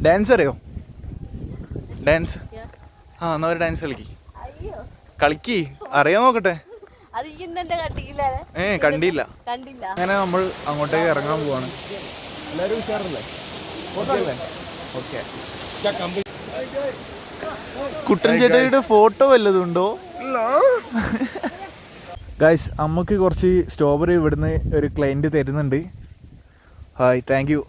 Dance അറിയോ? Dance? ആ എന്നാ ഒരു ഡാൻസ് കളിക്ക് അറിയാൻ നോക്കട്ടെ. കണ്ടില്ല. അങ്ങനെ നമ്മൾ അങ്ങോട്ടേക്ക് ഇറങ്ങാൻ പോവാണ്. എല്ലാരും ഉഷാറല്ലേ? ഓക്കെ. കുട്ടൻ ചേട്ടയുടെ ഫോട്ടോ വല്ലതുണ്ടോ? ഗൈസ്, അമ്മക്ക് കുറച്ച് സ്ട്രോബെറി ഇവിടുന്ന് ഒരു ക്ലയൻറ്റ് തരുന്നുണ്ട്. Hi, thank you.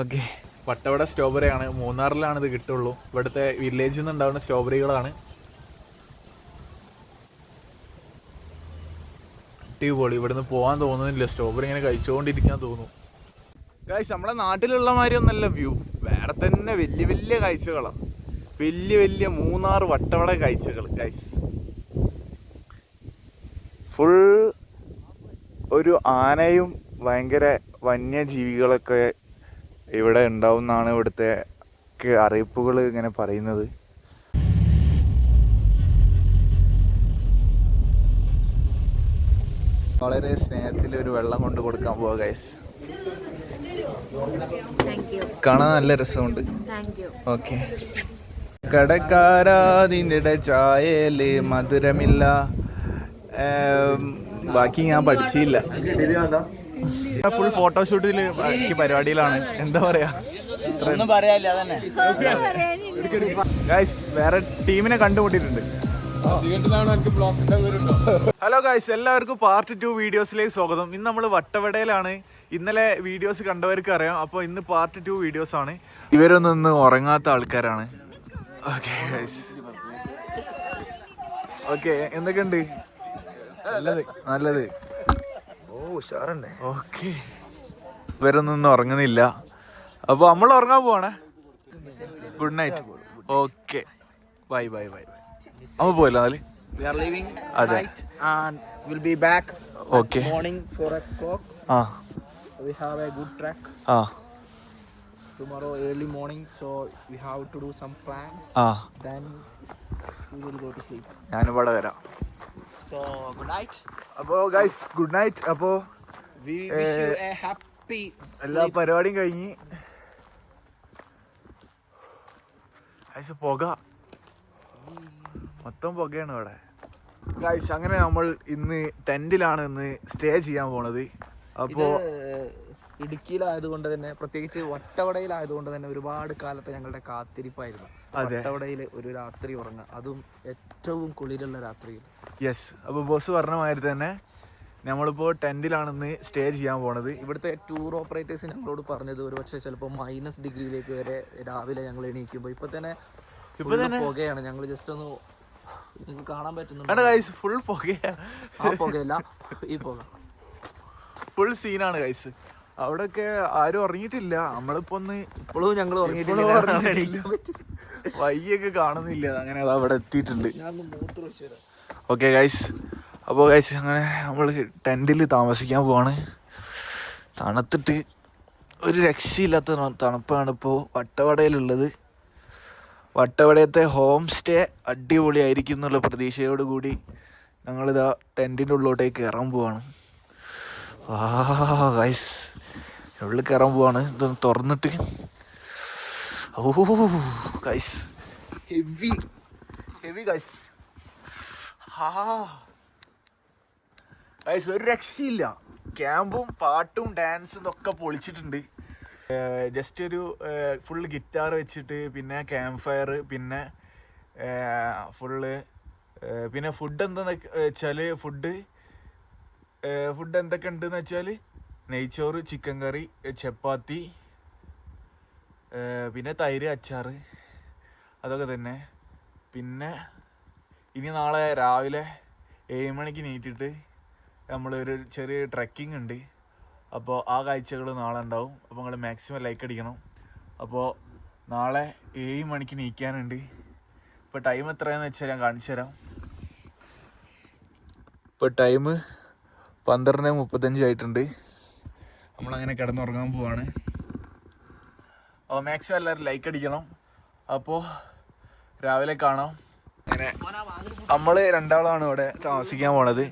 Okay. Vattavada strawberry ആണ്, മൂന്നാറിലാണ് ഇത് കിട്ടുള്ളൂ. ഇവിടുത്തെ വില്ലേജിൽ നിന്ന് ഉണ്ടാവുന്ന സ്ട്രോബെറികളാണ്. അടിപൊളി. ഇവിടുന്ന് പോകാൻ തോന്നുന്നില്ല, സ്ട്രോബെറി ഇങ്ങനെ കഴിച്ചുകൊണ്ടിരിക്കാൻ തോന്നും. ഗൈസ്, നമ്മളെ നാട്ടിലുള്ള മാതിരി ഒന്നല്ല വ്യൂ, വേറെ തന്നെ വലിയ വലിയ കാഴ്ചകളാണ്. വലിയ വലിയ മൂന്നാർ വട്ടവട കാഴ്ചകൾ ഗൈസ്. ഫുൾ ഒരു ആനയും ഭയങ്കര വന്യജീവികളൊക്കെ ഇവിടെ ഉണ്ടാവും എന്നാണ് ഇവിടുത്തെ അറിയിപ്പുകൾ ഇങ്ങനെ പറയുന്നത്. വളരെ സ്നേഹത്തിൽ ഒരു വെള്ളം കൊണ്ട് കൊടുക്കാൻ പോവാ ഗൈസ്. കാണാൻ നല്ല രസമുണ്ട്. ഓക്കെ. കടക്കാരാതിൻ്റെ ചായയില് മധുരമില്ല. ബാക്കി ഞാൻ പഠിച്ചില്ല. ഫുൾ ഫോട്ടോഷൂട്ടില് ബാക്കി പരിപാടിയിലാണ്. എന്താ പറയാ, ഗൈസ് വേറെ ടീമിനെ കണ്ടുമുട്ടിയിട്ടുണ്ട്. ഹലോ ഗൈസ്, എല്ലാവർക്കും പാർട്ട് 2 വീഡിയോസിലേക്ക് സ്വാഗതം. ഇന്ന് നമ്മൾ വട്ടവടയിലാണ്. ഇന്നലെ വീഡിയോസ് കണ്ടവർക്ക് അറിയാം. അപ്പോൾ ഇന്ന് പാർട്ട് 2 വീഡിയോസ് ആണ്. ഇവരൊന്നും ഇന്ന് ഉറങ്ങാത്ത ആൾക്കാരാണ്. Okay guys. ഓക്കെ, എന്തൊക്കെയുണ്ട്? നല്ലത്. ഓ ഉഷാറന്നെ. ഓക്കെ. ഇവരൊന്നും ഇന്ന് ഉറങ്ങുന്നില്ല. അപ്പോൾ നമ്മൾ ഉറങ്ങാൻ പോവാണേ. Good night. Okay, bye bye bye. അമ്മ പോയല്ലോ എന്നാല്. അതെ. Okay. We have a good track. Tomorrow early morning, so we have to do some plans. Then we will go to sleep. ഞാനിവിടെ വരാം. So good night. അപ്പോൾ guys good night. അപ്പോൾ we wish you a happy എല്ലാ പരിപാടിയും കഴിഞ്ഞ് guys പുക മൊത്തം പുകയാണ് ഇവിടെ ഗൈസ്. അങ്ങനെ നമ്മൾ ഇന്ന് ടെന്റിലാണ് ഇന്ന് സ്റ്റേ ചെയ്യാൻ പോണത്. അപ്പോൾ ഇടുക്കിയിലായതുകൊണ്ട് തന്നെ, പ്രത്യേകിച്ച് വട്ടവടയിലായതുകൊണ്ട് തന്നെ ഒരുപാട് കാലത്തെ ഞങ്ങളുടെ കാത്തിരിപ്പായിരുന്നു വട്ടവടയിൽ ഒരു രാത്രി ഉറങ്ങുക, അതും ഏറ്റവും കുളിരുള്ള രാത്രിയിൽ. യെസ്. അപ്പോൾ ബോസ് പറഞ്ഞ മാതിരി തന്നെ നമ്മളിപ്പോൾ ടെന്റിലാണ് ഇന്ന് സ്റ്റേ ചെയ്യാൻ പോണത്. ഇവിടുത്തെ ടൂർ ഓപ്പറേറ്റേഴ്സ് ഞങ്ങളോട് പറഞ്ഞത് ഒരു പക്ഷേ ചിലപ്പോൾ -ഡിഗ്രിയിലേക്ക് വരെ രാവിലെ ഞങ്ങൾ എണീക്കുമ്പോൾ ഇപ്പൊ തന്നെ പുകയാണ്. ഞങ്ങൾ ജസ്റ്റ് ഒന്ന് നിങ്ങൾക്ക് കാണാൻ പറ്റുന്നുണ്ട്. ഫുൾ പുകയാണ്. ആ പുകയല്ല, ഈ പുക ഫുൾ സീനാണ് ഗൈസ്. അവിടെയൊക്കെ ആരും ഉറങ്ങിയിട്ടില്ല. നമ്മളിപ്പോ ഒന്ന് ഇപ്പോഴും ഞങ്ങൾ ഉറങ്ങിയിട്ടില്ല. വയ്യൊക്കെ കാണുന്നില്ല. അങ്ങനെ അത് അവിടെ എത്തിയിട്ടുണ്ട്. Okay guys. അപ്പോൾ ഗൈസ് അങ്ങനെ നമ്മൾ ടെന്റിൽ താമസിക്കാൻ പോവാണ്. തണുത്തിട്ട് ഒരു രക്ഷയില്ലാത്ത തണുപ്പാണ് ഇപ്പോൾ വട്ടവടയിലുള്ളത്. വട്ടവടയത്തെ ഹോം സ്റ്റേ അടിപൊളിയായിരിക്കും എന്നുള്ള പ്രതീക്ഷയോട് കൂടി ഞങ്ങളിതാ ടെൻറ്റിൻ്റെ ഉള്ളിലോട്ടേക്ക് കയറാൻ പോവാണ്. ഗൈസ് ഉള്ളിൽ കയറാൻ പോവാണ്. ഇതൊന്ന് തുറന്നിട്ട് ഓ ഗൈസ് ഹെവി ഗൈസ്. ഗൈസ് ഒരു രക്ഷയില്ല. ക്യാമ്പും പാട്ടും ഡാൻസും ഇതൊക്കെ പൊളിച്ചിട്ടുണ്ട്. ജസ്റ്റ് ഒരു ഫുൾ ഗിറ്റാർ വെച്ചിട്ട്, പിന്നെ ക്യാമ്പ് ഫയർ, പിന്നെ ഫുള്ള് പിന്നെ ഫുഡ് എന്താന്ന് വെച്ചാൽ ഫുഡ് എന്തൊക്കെ ഉണ്ടെന്ന് വെച്ചാൽ നെയ്ച്ചോറ്, ചിക്കൻ കറി, ചപ്പാത്തി, പിന്നെ തൈര്, അച്ചാറ്, അതൊക്കെ തന്നെ. പിന്നെ ഇനി നാളെ രാവിലെ 7 മണിക്ക് നീറ്റിട്ട് നമ്മളൊരു ചെറിയ ട്രക്കിംഗ് ഉണ്ട്. അപ്പോൾ ആ കാഴ്ചകൾ നാളെ ഉണ്ടാവും. അപ്പോൾ നിങ്ങൾ മാക്സിമം ലൈക്ക് അടിക്കണം. അപ്പോൾ നാളെ 7 മണിക്ക് നീക്കാനുണ്ട്. ഇപ്പോൾ ടൈം എത്രയാണെന്ന് വെച്ചാൽ ഞാൻ കാണിച്ചു തരാം. ഇപ്പോൾ ടൈം 12:35 ആയിട്ടുണ്ട്. നമ്മളങ്ങനെ കിടന്നുറങ്ങാൻ പോവാണ്. അപ്പോൾ മാക്സിമം എല്ലാവരും ലൈക്ക് അടിക്കണം. അപ്പോൾ രാവിലെ കാണാം. അങ്ങനെ നമ്മൾ രണ്ടാളാണ് ഇവിടെ താമസിക്കാൻ പോണത്.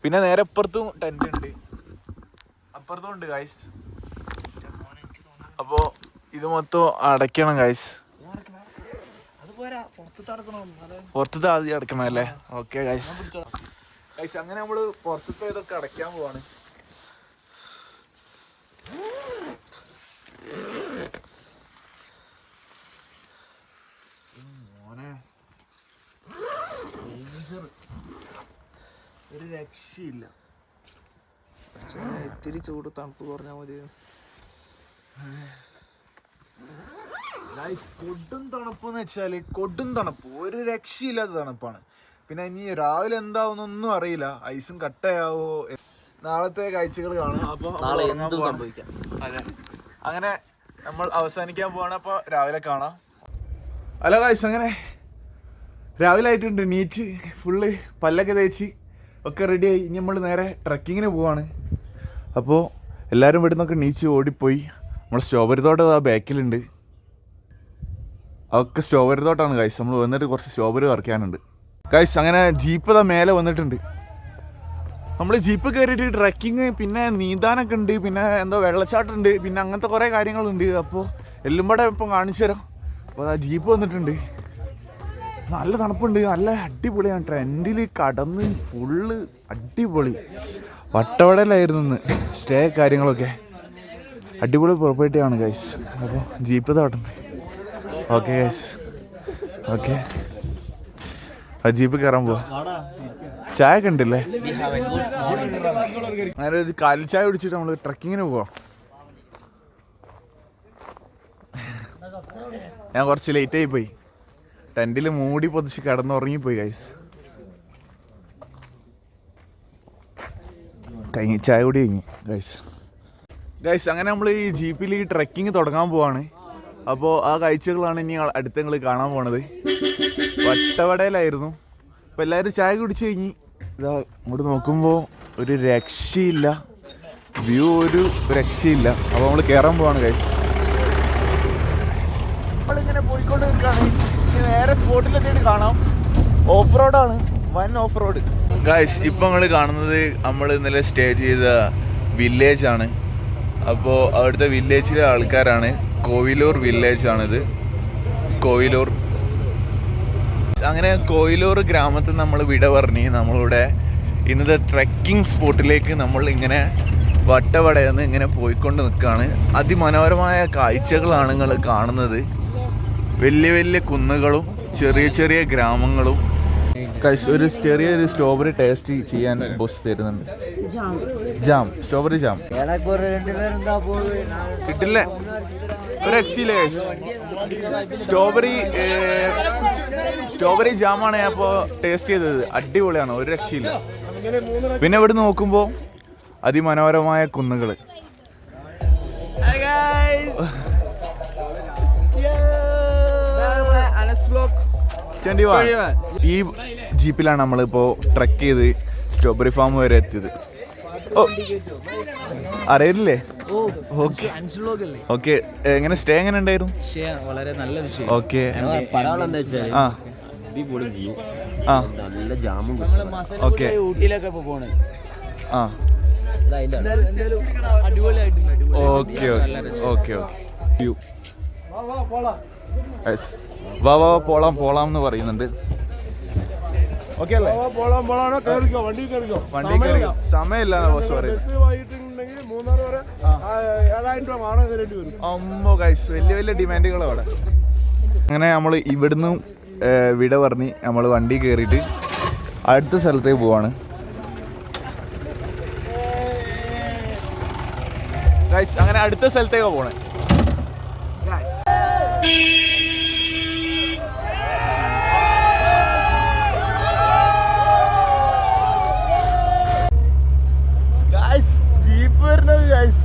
പിന്നെ നേരെ അപ്പുറത്തും ടെൻ്റ് ഉണ്ട്, അപ്പുറത്തും ഉണ്ട് ഗൈസ്. അപ്പോൾ ഇത് മൊത്തം അടയ്ക്കണം ഗൈസ്. പുറത്തത്തെ ആദ്യം അടയ്ക്കണം അല്ലേ? Okay guys. ഗൈസ് അങ്ങനെ നമ്മള് പുറത്തത്തെ ഇതൊക്കെ അടയ്ക്കാൻ പോവാണ്. മോനെ ഒരു രക്ഷയില്ല. ഇത്തിരി ചൂട് തണുപ്പ് കുറഞ്ഞാൽ മതി. കൊടും തണുപ്പെന്ന് വെച്ചാല് കൊടും തണുപ്പ്, ഒരു രക്ഷയില്ലാത്ത തണുപ്പാണ്. പിന്നെ ഇനി രാവിലെ എന്താവുന്നൊന്നും അറിയില്ല. ഐസും കട്ടയാവോ, നാളത്തെ കാഴ്ചകൾ കാണാം. അപ്പൊ അതെ, അങ്ങനെ നമ്മൾ അവസാനിക്കാൻ പോവാണ്. അപ്പൊ രാവിലെ കാണാം. ഹലോ ഗൈസ്, അങ്ങനെ രാവിലെ ആയിട്ടുണ്ട്. നീറ്റ് ഫുള്ള് പല്ലൊക്കെ തേച്ച് ഒക്കെ റെഡിയായി. ഇനി നമ്മൾ നേരെ ട്രക്കിങ്ങിന് പോവാണ്. അപ്പോൾ എല്ലാവരും ഇവിടെ നിന്നൊക്കെ നീച്ച് ഓടിപ്പോയി. നമ്മുടെ സ്ട്രോബെറി തോട്ടം ആ ബാക്കിലുണ്ട്. അതൊക്കെ സ്ട്രോബെറി തോട്ടമാണ് ഗൈസ്. നമ്മൾ വന്നിട്ട് കുറച്ച് സ്ട്രോബെറി പറിക്കാനുണ്ട് ഗൈസ്. അങ്ങനെ ജീപ്പ് ഇതാ മേലെ വന്നിട്ടുണ്ട്. നമ്മൾ ജീപ്പ് കയറിയിട്ട് ട്രക്കിങ്, പിന്നെ നീന്താനൊക്കെ ഉണ്ട്, പിന്നെ എന്തോ വെള്ളച്ചാട്ടം ഉണ്ട്, പിന്നെ അങ്ങനത്തെ കുറേ കാര്യങ്ങളുണ്ട്. അപ്പോൾ എല്ലാം കൂടെ ഇപ്പം കാണിച്ചു തരാം. അപ്പോൾ ആ ജീപ്പ് വന്നിട്ടുണ്ട്. നല്ല തണുപ്പുണ്ട്, നല്ല അടിപൊളിയാണ്. ട്രെൻഡിൽ കടന്ന് ഫുള്ള് അടിപൊളി. വട്ടവടയിലായിരുന്നു ഇന്ന് സ്റ്റേ കാര്യങ്ങളൊക്കെ. അടിപൊളി പ്രോപ്പർട്ടിയാണ് ഗൈസ്. അപ്പോൾ ജീപ്പ് തോട്ടം. Okay guys, okay. ആ ജീപ്പ് കയറാൻ പോവാ. ചായ ഒക്കെ ഉണ്ടല്ലേ? അങ്ങനെ ഒരു കാലി ചായ കുടിച്ചിട്ട് നമ്മൾ ട്രക്കിങ്ങിന് പോവാം. ഞാൻ കുറച്ച് ലേറ്റായി പോയി. ടെൻറ്റിൽ മൂടി പൊതിച്ച് കിടന്നുറങ്ങിപ്പോയി ഗൈസ്. ചായ കൂടി കഴിഞ്ഞു ഗൈസ്. അങ്ങനെ നമ്മൾ ഈ ജീപ്പിൽ ഈ ട്രക്കിങ് തുടങ്ങാൻ പോവാണ്. അപ്പോൾ ആ കാഴ്ചകളാണ് ഇനി അടുത്ത് നിങ്ങൾ കാണാൻ പോണത്. വട്ടവടയിലായിരുന്നു. അപ്പോൾ എല്ലാവരും ചായ കുടിച്ച് കഴിഞ്ഞ് ഇതാ ഇങ്ങോട്ട് നോക്കുമ്പോൾ ഒരു രക്ഷയില്ല, വ്യൂ ഒരു രക്ഷയില്ല. അപ്പോൾ നമ്മൾ കയറാൻ പോവാണ് ഗൈസ്. നമ്മളിങ്ങനെ പോയിക്കൊണ്ട് നിൽക്കുകയാണ്. ഇനി നേരെ സ്പോട്ടിലെത്തിയിട്ട് കാണാം. ഓഫ് റോഡാണ്, വൻ ഓഫ് റോഡ് ഗൈസ്. ഇപ്പം നിങ്ങൾ കാണുന്നത് നമ്മൾ ഇന്നലെ സ്റ്റേ ചെയ്ത വില്ലേജ് ആണ്. അപ്പോൾ അവിടുത്തെ വില്ലേജിലെ ആൾക്കാരാണ്. കോയിലൂർ വില്ലേജ് ആണിത്, കോയിലൂർ. അങ്ങനെ കോയിലൂർ ഗ്രാമത്തിൽ നമ്മൾ വിട പറഞ്ഞ് നമ്മളിവിടെ ഇന്നത്തെ ട്രെക്കിംഗ് സ്പോട്ടിലേക്ക് നമ്മൾ ഇങ്ങനെ വട്ടവടയെന്ന് ഇങ്ങനെ പോയിക്കൊണ്ട് നിൽക്കുകയാണ്. അതിമനോഹരമായ കാഴ്ചകളാണ് നിങ്ങൾ കാണുന്നത്. വലിയ വലിയ കുന്നുകളും ചെറിയ ചെറിയ ഗ്രാമങ്ങളും. ഒരു ചെറിയൊരു സ്ട്രോബെറി ടേസ്റ്റ് ചെയ്യാൻ ബോസ് തരുന്നുണ്ട്. ജാം, സ്ട്രോബെറി ജാം കിട്ടില്ല, ഒരു രക്ഷയില്ല. സ്ട്രോബെറി ജാമാണ് ഞാൻ ഇപ്പോൾ ടേസ്റ്റ് ചെയ്തത്. അടിപൊളിയാണ്, ഒരു രക്ഷയില്ല. പിന്നെ ഇവിടെ നോക്കുമ്പോൾ അതിമനോഹരമായ കുന്നുകൾ. ഈ ജീപ്പിലാണ് നമ്മളിപ്പോൾ ട്രക്ക് ചെയ്ത് സ്ട്രോബെറി ഫാം വരെ എത്തിയത്. ഓ, അറിയില്ലേ? Okay okay. എങ്ങനെ സ്റ്റേ എങ്ങനെ ഉണ്ടായിരുന്നു? വളരെ നല്ല വിഷയം. ഓക്കെ. ഓക്കെ. ഊട്ടിയിലൊക്കെ പോണ്. Okay okay okay. വാ വാ പോളാം പോളാം എന്ന് പറയുന്നുണ്ട്. ഓക്കെ അല്ലേ? വണ്ടി കയറിക്കോ. സമയമില്ല ബസ് പറയുന്നത്. അമ്മോ ഗൈസ്, വലിയ വലിയ ഡിമാൻഡുകൾ അവിടെ. അങ്ങനെ നമ്മൾ ഇവിടുന്ന് വിട പറഞ്ഞ് നമ്മൾ വണ്ടി കയറിയിട്ട് അടുത്ത സ്ഥലത്തേക്ക് പോവാണ് ഗൈസ്. അങ്ങനെ അടുത്ത സ്ഥലത്തേക്ക് പോണേ ഗൈസ്. ജീപ്പ് വരുന്നത് guys.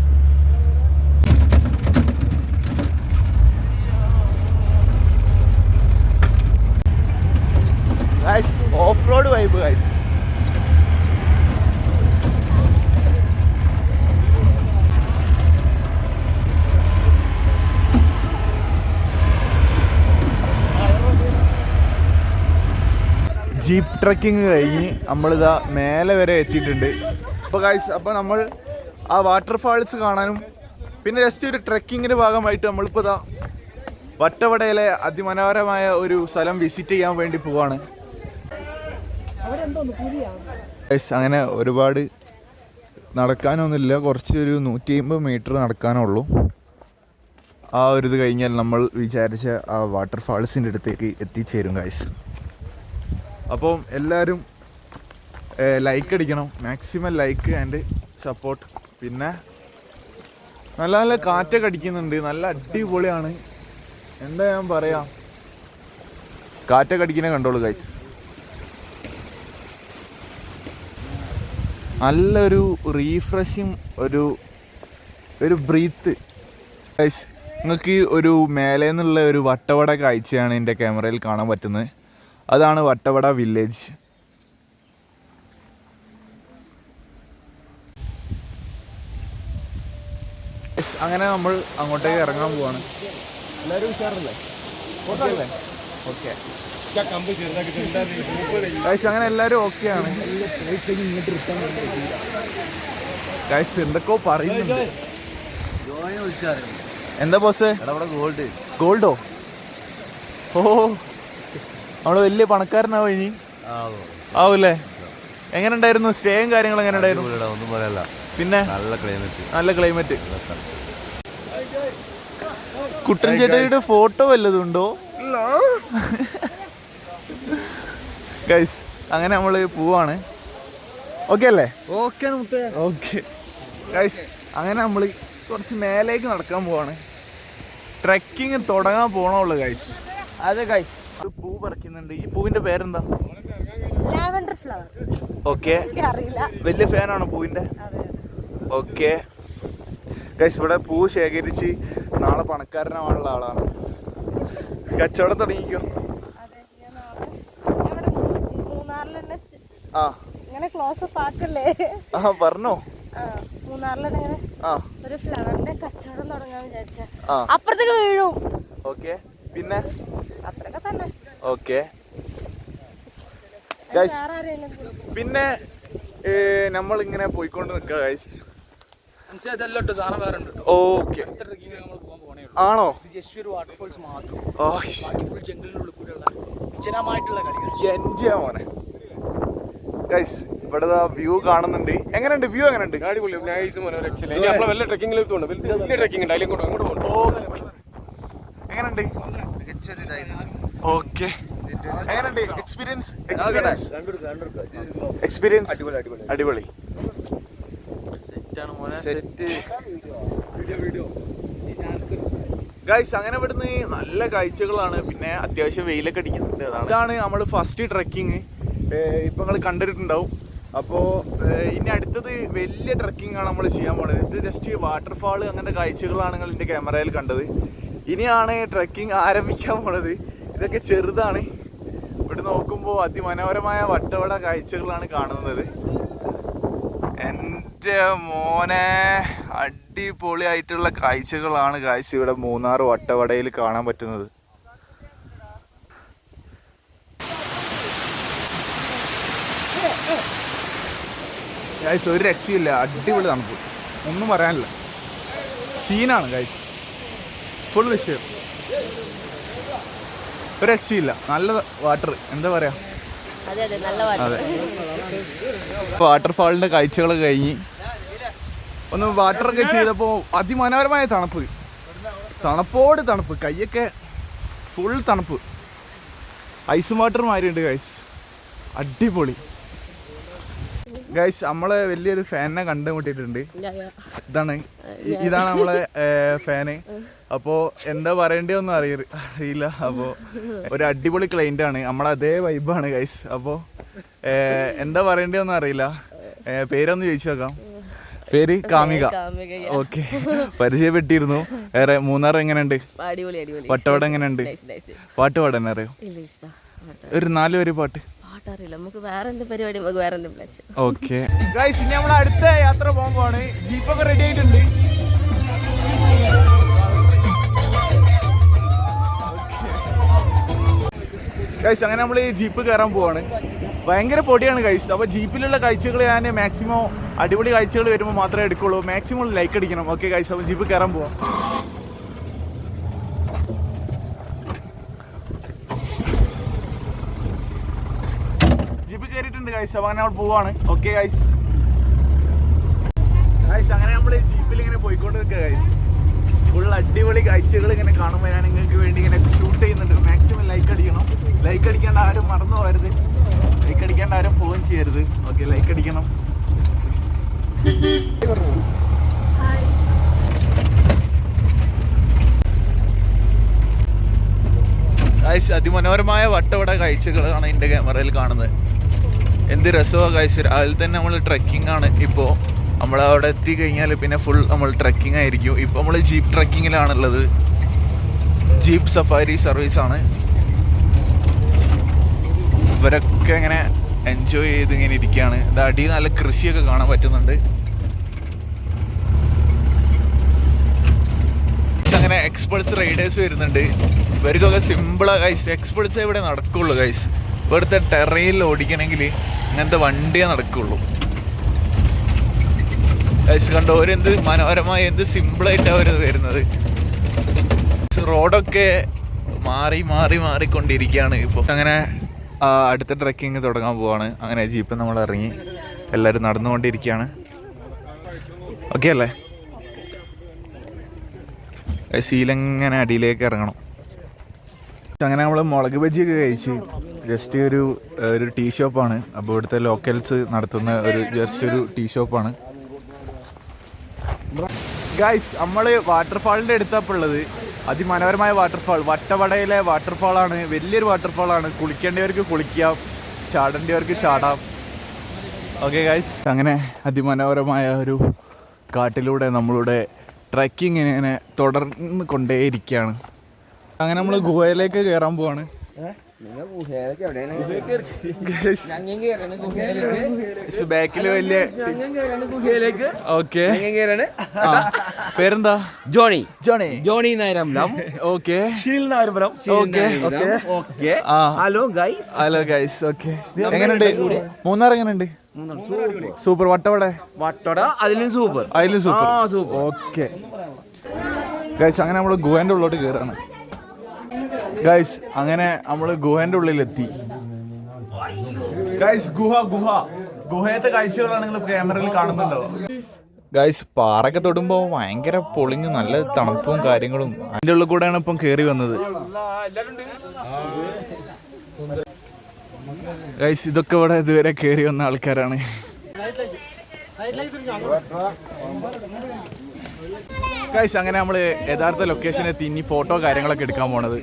Off road vibe guys. Jeep trekking കഴിഞ്ഞ് നമ്മളിതാ മേലെ വരെ എത്തിയിട്ടുണ്ട്. അപ്പോൾ ഗൈസ്, അപ്പോൾ നമ്മൾ ആ വാട്ടർഫാൾസ് കാണാനും പിന്നെ ജസ്റ്റ് ഒരു ട്രെക്കിങ്ങിന്റെ ഭാഗമായിട്ട് നമ്മളിപ്പോൾ ഇതാ വട്ടവടയിലെ അതിമനോഹരമായ ഒരു സ്ഥലം വിസിറ്റ് ചെയ്യാൻ വേണ്ടി പോവാണ്. അങ്ങനെ ഒരുപാട് നടക്കാനൊന്നുമില്ല, കുറച്ച് ഒരു 150 മീറ്റർ നടക്കാനുള്ളൂ. ആ ഒരു ഇത് കഴിഞ്ഞാൽ നമ്മൾ വിചാരിച്ച ആ വാട്ടർഫാൾസിൻ്റെ അടുത്തേക്ക് എത്തിച്ചേരും ഗൈസ്. അപ്പം എല്ലാവരും ലൈക്ക് അടിക്കണം, മാക്സിമം ലൈക്ക് ആൻഡ് സപ്പോർട്ട്. പിന്നെ നല്ല നല്ല കാറ്റൊക്കെ അടിക്കുന്നുണ്ട്, നല്ല അടിപൊളിയാണ്. എന്താ ഞാൻ പറയാം, കാറ്റൊക്കെ അടിക്കുന്ന കണ്ടോളൂ ഗൈസ്. നല്ലൊരു റീഫ്രഷിങ് ഒരു ബ്രീത്ത് ഗൈസ്. നിങ്ങൾക്ക് ഒരു മേലെ നിന്നുള്ള ഒരു വട്ടവട കാഴ്ചയാണ് എൻ്റെ ക്യാമറയിൽ കാണാൻ പറ്റുന്നത്. അതാണ് വട്ടവട വില്ലേജ്. അങ്ങനെ നമ്മൾ അങ്ങോട്ടേക്ക് ഇറങ്ങാൻ പോവാണ്. എല്ലാവരും ഉഷാറല്ലേ? ഓക്കെ അല്ലേ? ഓക്കെ ഗൈസ്, അങ്ങനെ എല്ലാവരും ഓക്കെ ആണ് ഗൈസ്. എന്തൊക്കെയോ പറയുന്നുണ്ട്. എന്താ ബോസ്? ഗോൾഡോ? ഓ, നമ്മള് വലിയ പണക്കാരനാവോ ഇനി? ആവൂല്ലേ? എങ്ങനെ ഉണ്ടായിരുന്നു സ്റ്റേയും കാര്യങ്ങളും? എങ്ങനെ ഉണ്ടായിരുന്നു? ഒന്നും പറയല്ല. പിന്നെ നല്ല ക്ലൈമറ്റ്. കുട്ടൻ ചേട്ടയുടെ ഫോട്ടോ വല്ലതും ഉണ്ടോ ഗൈസ്? അങ്ങനെ നമ്മള് പോവാണ്. ഓക്കെ അല്ലേ? ഓക്കെ ഗൈസ്, അങ്ങനെ നമ്മള് കുറച്ച് മേലേക്ക് നടക്കാൻ പോവാണ്. ട്രെക്കിങ് തുടങ്ങാൻ പോണുള്ളൂ ഗൈസ്. അതെ ഗൈസ്, ഒരു പൂ പറിക്കുന്നുണ്ട്. ഈ പൂവിന്റെ പേരെന്താ? Lavender flower. ഓക്കെ, വലിയ ഫാനാണോ പൂവിന്റെ? ഓക്കെ ഗൈസ്, ഇവിടെ പൂ ശേഖരിച്ച് നാളെ പണക്കാരനാവാനുള്ള ആളാണ്. കച്ചവടം തുടങ്ങിക്കോ. പറഞ്ഞോ. മൂന്നാറിലിങ്ങനെ ഒരു ഫ്ലവറിന്റെ കച്ചവടം തുടങ്ങാൻ വിചാരിച്ച അപ്പുറത്തേക്ക് വീഴും. ഓക്കെ, പിന്നെ അത്രയൊക്കെ തന്നെ. ഓക്കെ ഗൈസ്, പിന്നെ നമ്മൾ ഇങ്ങനെ പോയിക്കൊണ്ട് നിൽക്കുക ഗൈസ്. ഓക്കെ, ആണോ? മോനെ ഗൈസ്, ഇവിടെ വ്യൂ കാണുന്നുണ്ട്. എങ്ങനെയുണ്ട് വ്യൂ? എങ്ങനെയുണ്ട്? എങ്ങനെയുണ്ട്? ഓക്കെ, എങ്ങനെയുണ്ട് എക്സ്പീരിയൻസ്? അടിപൊളി. ഗൈസ്, അങ്ങനെ ഇവിടുന്ന് നല്ല കാഴ്ചകളാണ്. പിന്നെ അത്യാവശ്യം വെയിലൊക്കെ അടിക്കുന്നുണ്ട്. ഇതാണ് നമ്മൾ ഫസ്റ്റ് ട്രെക്കിങ്. ഇപ്പൊ നിങ്ങൾ കണ്ടിട്ടുണ്ടാവും. അപ്പോൾ ഇനി അടുത്തത് വലിയ ട്രെക്കിംഗ് ആണ് നമ്മൾ ചെയ്യാൻ പോണത്. ഇത് ജസ്റ്റ് വാട്ടർഫാള് അങ്ങനത്തെ കാഴ്ചകളാണ് നിങ്ങൾ എൻ്റെ ക്യാമറയിൽ കണ്ടത്. ഇനിയാണ് ട്രെക്കിംഗ് ആരംഭിക്കാൻ പോണത്. ഇതൊക്കെ ചെറുതാണ്. ഇവിടെ നോക്കുമ്പോൾ അതിമനോഹരമായ വട്ടവട കാഴ്ചകളാണ് കാണുന്നത്. എൻ്റെ മോനെ, അടിപൊളിയായിട്ടുള്ള കാഴ്ചകളാണ് കാഴ്ച ഇവിടെ മൂന്നാർ വട്ടവടയിൽ കാണാൻ പറ്റുന്നത്. ഗൈസ്, ഒരു രക്ഷയില്ല, അടിപൊളി തണുപ്പ്, ഒന്നും പറയാനില്ല. സീനാണ് ഗൈസ്, ഫുൾ വിഷയം, ഒരു രക്ഷയില്ല. നല്ല വാട്ടർ, എന്താ പറയാ. അതെ, വാട്ടർഫാളിന്റെ കാഴ്ചകളൊക്കെ കഴിഞ്ഞ് ഒന്ന് വാട്ടറൊക്കെ ചെയ്തപ്പോൾ അതിമനോഹരമായ തണുപ്പ്, തണുപ്പോട് തണുപ്പ്, കൈയൊക്കെ ഫുൾ തണുപ്പ്, ഐസ് വാട്ടർ മാതിരിയുണ്ട് ഗൈസ്, അടിപൊളി. ഗൈസ്, നമ്മളെ വലിയൊരു ഫാനിനെ കണ്ടുമുട്ടിയിട്ടുണ്ട്. ഇതാണ് നമ്മളെ ഫാന്. അപ്പോൾ എന്താ പറയേണ്ടതൊന്നും അറിയില്ല. അപ്പോൾ ഒരു അടിപൊളി ക്ലൈൻ്റ് ആണ്, നമ്മളെ അതേ വൈബാണ് ഗൈസ്. അപ്പോൾ എന്താ പറയേണ്ടതൊന്നും അറിയില്ല. പേരൊന്ന് ചോദിച്ചു നോക്കാം. പേര് കാമിക. ഓക്കെ, പരിചയപ്പെട്ടിരുന്നു. വേറെ മൂന്നാർ എങ്ങനെയുണ്ട്? വട്ടവട എങ്ങനെയുണ്ട്? പാട്ട് പാടാൻ അറിയോ? ഒരു 4 വരി പാട്ട്. ഓക്കെ ഗൈസ്, ഇനി നമ്മൾ അടുത്ത യാത്ര പോകുമ്പോഴാണ്. ജീപ്പൊക്കെ റെഡി ആയിട്ടുണ്ട്. ഗൈസ് അങ്ങനെ നമ്മൾ ഈ ജീപ്പ് കയറാൻ പോവാണ്. ഭയങ്കര പൊടിയാണ് ഗൈസ്. അപ്പോൾ ജീപ്പിലുള്ള കാഴ്ചകൾ ഞാൻ മാക്സിമം അടിപൊളി കാഴ്ചകൾ വരുമ്പോൾ മാത്രമേ എടുക്കുള്ളൂ. മാക്സിമം ലൈക്ക് അടിക്കണം. ഓക്കെ ഗൈസ്, അപ്പോൾ ജീപ്പ് കയറാൻ പോവാം. ജീപ്പ് കയറിയിട്ടുണ്ട് ഗൈസ്. അപ്പോൾ അങ്ങനെ നമ്മൾ പോവാണ്. Okay guys. ഗൈസ് അങ്ങനെ നമ്മൾ ജീപ്പിൽ ഇങ്ങനെ പോയിക്കൊണ്ട് നിൽക്കുക ഗൈസ്. ഫുൾ അടിപൊളി കാഴ്ചകൾ ഇങ്ങനെ കാണുമ്പോൾ ഞാൻ നിങ്ങൾക്ക് വേണ്ടി ഇങ്ങനെ ഷൂട്ട് ചെയ്യുന്നുണ്ട്. മാക്സിമം ലൈക്ക് അടിക്കണം. ലൈക്ക് അടിക്കാണ്ട് ആരും മറന്നു പോകരുത്. ലൈക്ക് അടിക്കാണ്ട് ആരും ഫോൺ ചെയ്യരുത്. ഓക്കെ, ലൈക്ക് അടിക്കണം. ഗൈസ് അതിമനോഹരമായ വട്ടവട കാഴ്ചകളാണ് എൻ്റെ ക്യാമറയിൽ കാണുന്നത്. എന്ത് രസമാണ് ഗൈസ്. രാവിലെ തന്നെ നമ്മൾ ട്രെക്കിംഗ് ആണ്. ഇപ്പോൾ നമ്മളവിടെ എത്തിക്കഴിഞ്ഞാൽ പിന്നെ ഫുൾ നമ്മൾ ട്രെക്കിംഗ് ആയിരിക്കും. ഇപ്പോൾ നമ്മൾ ജീപ്പ് ട്രെക്കിങ്ങിലാണുള്ളത്. ജീപ്പ് സഫാരി സർവീസാണ്. ഇവരൊക്കെ ഇങ്ങനെ എൻജോയ് ചെയ്ത് ഇങ്ങനെ ഇരിക്കുകയാണ്. ഇത് അടിയിൽ നല്ല കൃഷിയൊക്കെ കാണാൻ പറ്റുന്നുണ്ട്. അങ്ങനെ എക്സ്പേർട്സ് റൈഡേഴ്സ് വരുന്നുണ്ട്. ഇവർക്കൊക്കെ സിമ്പിളാണ് ഗൈസ്. എക്സ്പേർട്സ് ഇവിടെ നടക്കുള്ളൂ ഗൈസ്. ഇവിടുത്തെ ടെറയിൽ ഓടിക്കണമെങ്കിൽ ഇങ്ങനത്തെ വണ്ടിയേ നടക്കുള്ളൂ ഗൈസ്. കണ്ടോ അവരെന്ത് മനോഹരമായി എന്ത് സിമ്പിളായിട്ടാണ് അവർ വരുന്നത്. റോഡൊക്കെ മാറിക്കൊണ്ടിരിക്കുകയാണ് ഇപ്പോൾ. അങ്ങനെ അടുത്ത ട്രെക്കിങ് തുടങ്ങാൻ പോവാണ്. അങ്ങനെ ജീപ്പ് നമ്മൾ ഇറങ്ങി എല്ലാവരും നടന്നുകൊണ്ടിരിക്കുകയാണ്. ഓക്കെ അല്ലേ? സീലെങ്ങനെ അടിയിലേക്ക് ഇറങ്ങണം. അങ്ങനെ നമ്മൾ മുളക് ബജിയൊക്കെ കഴിച്ച് ജസ്റ്റ് ഒരു ടീ ഷോപ്പാണ്. അപ്പോൾ ഇവിടുത്തെ ലോക്കൽസ് നടത്തുന്ന ജസ്റ്റ് ഒരു ടീ ഷോപ്പാണ് ഗൈസ്. നമ്മൾ വാട്ടർഫാളിൻ്റെ അടുത്തപ്പോൾ ഉള്ളത്. അതിമനോഹരമായ വാട്ടർഫാൾ, വട്ടവടയിലെ വാട്ടർഫാളാണ്. വലിയൊരു വാട്ടർഫാളാണ്. കുളിക്കേണ്ടവർക്ക് കുളിക്കാം, ചാടേണ്ടവർക്ക് ചാടാം. ഓക്കെ ഗൈസ്, അങ്ങനെ അതിമനോഹരമായ ഒരു കാട്ടിലൂടെ നമ്മളുടെ ട്രക്കിങ് ഇങ്ങനെ തുടർന്ന് കൊണ്ടേയിരിക്കുകയാണ്. അങ്ങനെ നമ്മൾ ഗുഹയിലേക്ക് കയറാൻ പോവാണ്. ബാക്കില് വലിയ ഓക്കെ. പേരെന്താ? Johnny. Okay. Hello guys. Okay, എങ്ങനെയുണ്ട് മൂന്നാർ? എങ്ങനെയുണ്ട്? സൂപ്പർ. വട്ടവട അതിലും സൂപ്പർ. ഓക്കെ ഗൈസ്, അങ്ങനെ നമ്മൾ ഗുഹേൻ്റെ ഉള്ളിലോട്ട് കയറാണ് ഗൈസ്. അങ്ങനെ നമ്മൾ ഗുഹേൻ്റെ ഉള്ളിലെത്തി ഗൈസ്. ഗുഹയത്തെ കാഴ്ചകളാണ് നിങ്ങൾ ക്യാമറയിൽ കാണുന്നുണ്ടോ ഗൈസ്? പാറൊക്കെ തൊടുമ്പോൾ ഭയങ്കര പൊളിഞ്ഞ് നല്ല തണുപ്പും കാര്യങ്ങളും. അതിൻ്റെ ഉള്ളിൽ കൂടെയാണ് ഇപ്പം കയറി വന്നത് ഗൈസ്. ഇതൊക്കെ ഇവിടെ ഇതുവരെ കയറി വന്ന ആൾക്കാരാണ്. ഗൈസ് അങ്ങനെ നമ്മൾ യഥാർത്ഥ ലൊക്കേഷൻ എത്തി. ഇനി ഫോട്ടോ കാര്യങ്ങളൊക്കെ എടുക്കാൻ പോണത്.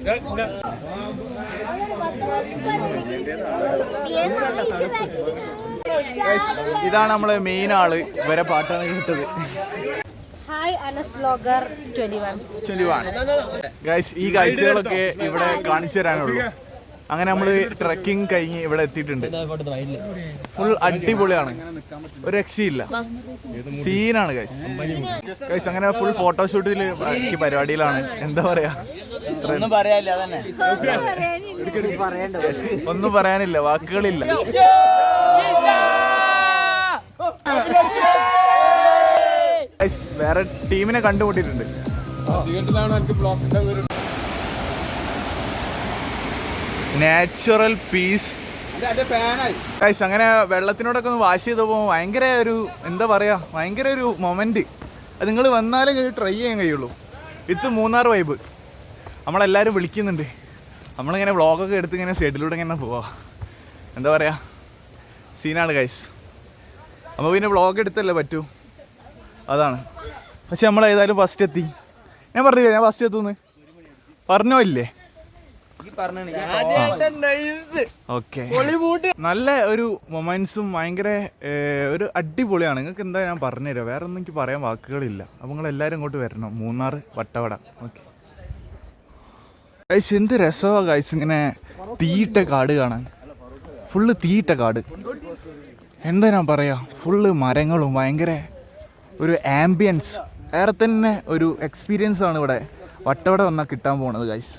ഇതാണ് നമ്മള് മെയിൻ ആള്. ഇവരെ പാട്ടാണ് കേട്ടത്. ഗൈസ് ഈ കാഴ്ചകളൊക്കെ ഇവിടെ കാണിച്ചു തരാനുള്ളൂ. അങ്ങനെ നമ്മൾ ട്രക്കിംഗ് കഴിഞ്ഞ് ഇവിടെ എത്തിയിട്ടുണ്ട്. ഫുൾ അടിപൊളിയാണ്, ഒരു രക്ഷയില്ല, സീനാണ് ഗൈസ്. ഗൈസ് അങ്ങനെ ഫുൾ ഫോട്ടോഷൂട്ടിൽ പരിപാടിയിലാണ്. എന്താ പറയാ, ഒന്നും പറയാനില്ല, വാക്കുകളില്ല. വേറെ ടീമിനെ കണ്ടുമുട്ടിയിട്ടുണ്ട്. Natural piece guys. അങ്ങനെ വെള്ളത്തിനോടൊക്കെ ഒന്ന് വാഷ് ചെയ്തപ്പോൾ ഭയങ്കര ഒരു എന്താ പറയുക, ഭയങ്കര ഒരു മൊമെന്റ്. അത് നിങ്ങൾ വന്നാലേ ട്രൈ ചെയ്യാൻ കഴിയുള്ളൂ. വിത്ത് മൂന്നാർ വൈബ്. നമ്മളെല്ലാവരും വിളിക്കുന്നുണ്ട്. നമ്മളിങ്ങനെ വ്ളോഗൊക്കെ എടുത്ത് ഇങ്ങനെ സൈഡിലൂടെ ഇങ്ങനെ പോവാ. എന്താ പറയുക, സീനാണ് ഗൈസ്. അപ്പോൾ പിന്നെ വ്ളോഗ് എടുത്തല്ലേ പറ്റൂ, അതാണ്. പക്ഷെ നമ്മൾ ഏതായാലും ഫസ്റ്റ് എത്തി. ഞാൻ പറഞ്ഞില്ലേ ഞാൻ ഫസ്റ്റ് എത്തുമെന്ന് പറഞ്ഞോ ഇല്ലേ? ഓക്കെ, നല്ല ഒരു മൊമെന്റ്സും ഭയങ്കര ഒരു അടിപൊളിയാണ്. നിങ്ങൾക്ക് എന്താ ഞാൻ പറഞ്ഞുതരാം, വേറെ ഒന്നും എനിക്ക് പറയാൻ വാക്കുകളില്ല. അപ്പോൾ നിങ്ങൾ എല്ലാവരും ഇങ്ങോട്ട് വരണം, മൂന്നാർ വട്ടവട. ഓക്കെ ഗൈസ്, എന്ത് രസമാണ് ഗൈസ് ഇങ്ങനെ തീയിട്ട കാട് കാണാൻ. ഫുള്ള് തീയിട്ട കാട്, എന്താ ഞാൻ പറയാ, ഫുള്ള് മരങ്ങളും ഭയങ്കര ഒരു ആംബിയൻസ്. വേറെ തന്നെ ഒരു എക്സ്പീരിയൻസ് ആണ് ഇവിടെ വട്ടവട വന്നാൽ കിട്ടാൻ പോണത് ഗൈസ്.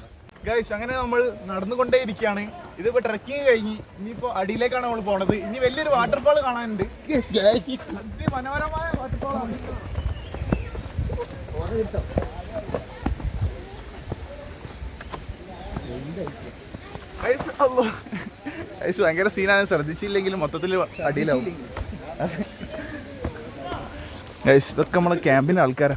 ഗൈസ് അങ്ങനെ നമ്മൾ നടന്നുകൊണ്ടേ ഇരിക്കുകയാണ്. ഇതിപ്പോ ട്രക്കിങ് കഴിഞ്ഞ് ഇനിയിപ്പോ അടിയിലേക്കാണ് നമ്മൾ പോണത്. ഇനി വലിയൊരു വാട്ടർഫാൾ കാണാനുണ്ട്. അതിമനോഹരമായ വാട്ടർഫാളാണ്. ഭയങ്കര സീനാണ്, ശ്രദ്ധിച്ചില്ലെങ്കിലും മൊത്തത്തിൽ അടിയിലാവും. ഗൈസ് ഇതൊക്കെ നമ്മളെ ക്യാമ്പിന്റെ ആൾക്കാരാ.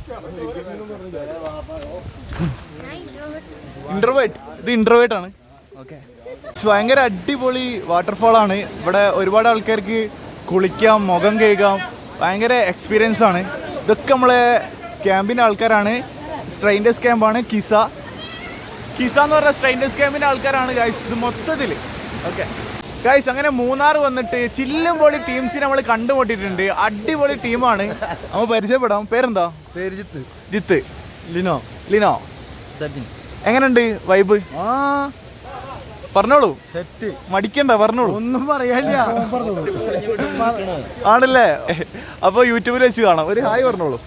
ഇത് ഇൻട്രോവേർട്ട് ആണ്. ഓക്കെ, ഭയങ്കര അടിപൊളി വാട്ടർഫാൾ ആണ്. ഇവിടെ ഒരുപാട് ആൾക്കാർക്ക് കുളിക്കാം, മുഖം കഴുകാം, ഭയങ്കര എക്സ്പീരിയൻസ് ആണ്. ഇതൊക്കെ നമ്മളെ ക്യാമ്പിൻ്റെ ആൾക്കാരാണ്. സ്ട്രെയിൻഡേഴ്സ് ക്യാമ്പാണ് കിസ എന്ന് പറഞ്ഞ സ്ട്രെയിൻഡേഴ്സ് ക്യാമ്പിൻ്റെ ആൾക്കാരാണ് ഗൈസ് ഇത് മൊത്തത്തിൽ. ഓക്കെ ഗൈസ്, അങ്ങനെ മൂന്നാർ വന്നിട്ട് ചില്ലും പൊളി ടീംസിനെ നമ്മൾ കണ്ടുമുട്ടിയിട്ടുണ്ട്. അടിപൊളി ടീമാണ്. നമ്മൾ പരിചയപ്പെടാം. പേരെന്താ? പേര് ജിത്ത്. ലിനോ. എങ്ങനെയുണ്ട് വൈബ്? പറഞ്ഞോളൂ, സെറ്റ്. മടിക്കണ്ട, പറഞ്ഞോളൂ. ഒന്നും പറയാനില്ല. ആണല്ലേ? അപ്പോൾ യൂട്യൂബിൽ വെച്ച് കാണാം. ഒരു ഹായ് പറഞ്ഞോളൂ.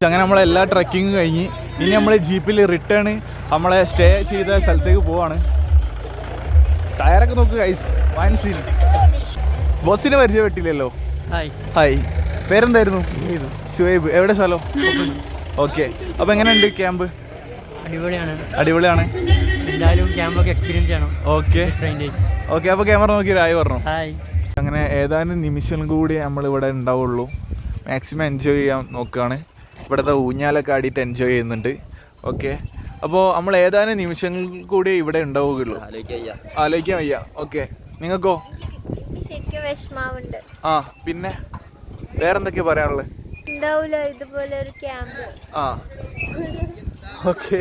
അങ്ങനെ നമ്മളെല്ലാ ട്രക്കിങ്ങും കഴിഞ്ഞ് ഇനി നമ്മൾ ജീപ്പിൽ റിട്ടേൺ നമ്മളെ സ്റ്റേ ചെയ്ത സ്ഥലത്തേക്ക് പോവാണ്. ടയറൊക്കെ നോക്ക് ഗൈസ്, വൻ സീൻ. ബോസിനെ പരിചയപ്പെട്ടില്ലല്ലോ. ഹായ്, പേരെന്തായിരുന്നു? ഷുഹൈബ്. എവിടെ സ്ഥലം? ഓക്കെ, അപ്പോൾ എങ്ങനെയുണ്ട് ക്യാമ്പ്? അടിപൊളിയാണ്. എന്തായാലും ക്യാമ്പൊക്കെ എക്സ്പീരിയൻസ് ചെയ്യണം. ഓക്കെ, അപ്പോൾ ക്യാമറ നോക്കി ഹായ് പറഞ്ഞു. അങ്ങനെ ഏതാനും നിമിഷം കൂടി നമ്മളിവിടെ ഉണ്ടാവുള്ളൂ. മാക്സിമം എൻജോയ് ചെയ്യാൻ നോക്കുകയാണ്. ഇവിടുത്തെ ഊഞ്ഞാലൊക്കെ ആടിയിട്ട് എൻജോയ് ചെയ്യുന്നുണ്ട്. ഓക്കെ, അപ്പോൾ നമ്മൾ ഏതാനും നിമിഷങ്ങൾ കൂടി ഇവിടെ ഉണ്ടാവുകയുള്ളൂ. ആലോചിക്കാൻ വയ്യ. ഓക്കെ, നിങ്ങൾക്കോ? ശരിക്കും വിഷമാവുണ്ട്. ആ, പിന്നെ വേറെന്തൊക്കെയാ പറയാനുള്ളത്? ഉണ്ടാവൂല ഇതുപോലെ ഒരു ക്യാമ്പ്. ആ, ഓക്കെ.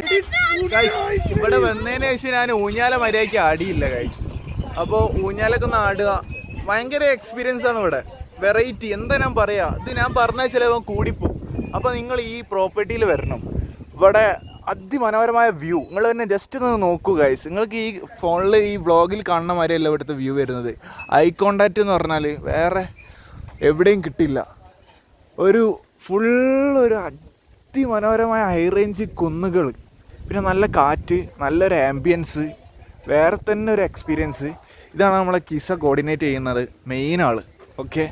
ഇവിടെ വന്നതിന് ശേഷം ഞാൻ ഊഞ്ഞാല മര്യാദയ്ക്ക് ആടിയില്ല ഗൈസ്. അപ്പോൾ ഊഞ്ഞാലൊക്കെ ഒന്ന് ആടുക ഭയങ്കര എക്സ്പീരിയൻസ് ആണ്. ഇവിടെ വെറൈറ്റി എന്താ ഞാൻ പറയാ, ഇത് ഞാൻ പറഞ്ഞാൽ ചിലപ്പോൾ കൂടിപ്പോവും. അപ്പോൾ നിങ്ങൾ ഈ പ്രോപ്പർട്ടിയിൽ വരണം. ഇവിടെ അതിമനോഹരമായ വ്യൂ നിങ്ങൾ തന്നെ ജസ്റ്റ് ഒന്ന് നോക്കൂ ഗൈസ്. നിങ്ങൾക്ക് ഈ ഫോണിൽ ഈ വ്ളോഗിൽ കാണുന്ന മാതിരിയല്ല ഇവിടുത്തെ വ്യൂ വരുന്നത്. ഐ കോണ്ടാക്റ്റ് എന്ന് പറഞ്ഞാൽ വേറെ എവിടെയും കിട്ടില്ല. ഒരു ഫുള്ളൊരു അതിമനോഹരമായ ഹൈ റേഞ്ച് കുന്നുകൾ, പിന്നെ നല്ല കാറ്റ്, നല്ലൊരു ആംബിയൻസ്, വേറെ തന്നെ ഒരു എക്സ്പീരിയൻസ്. ഇതാണ് നമ്മളെ കിസ കോർഡിനേറ്റ് ചെയ്യുന്നത് മെയിൻ ആൾ. ഓക്കെ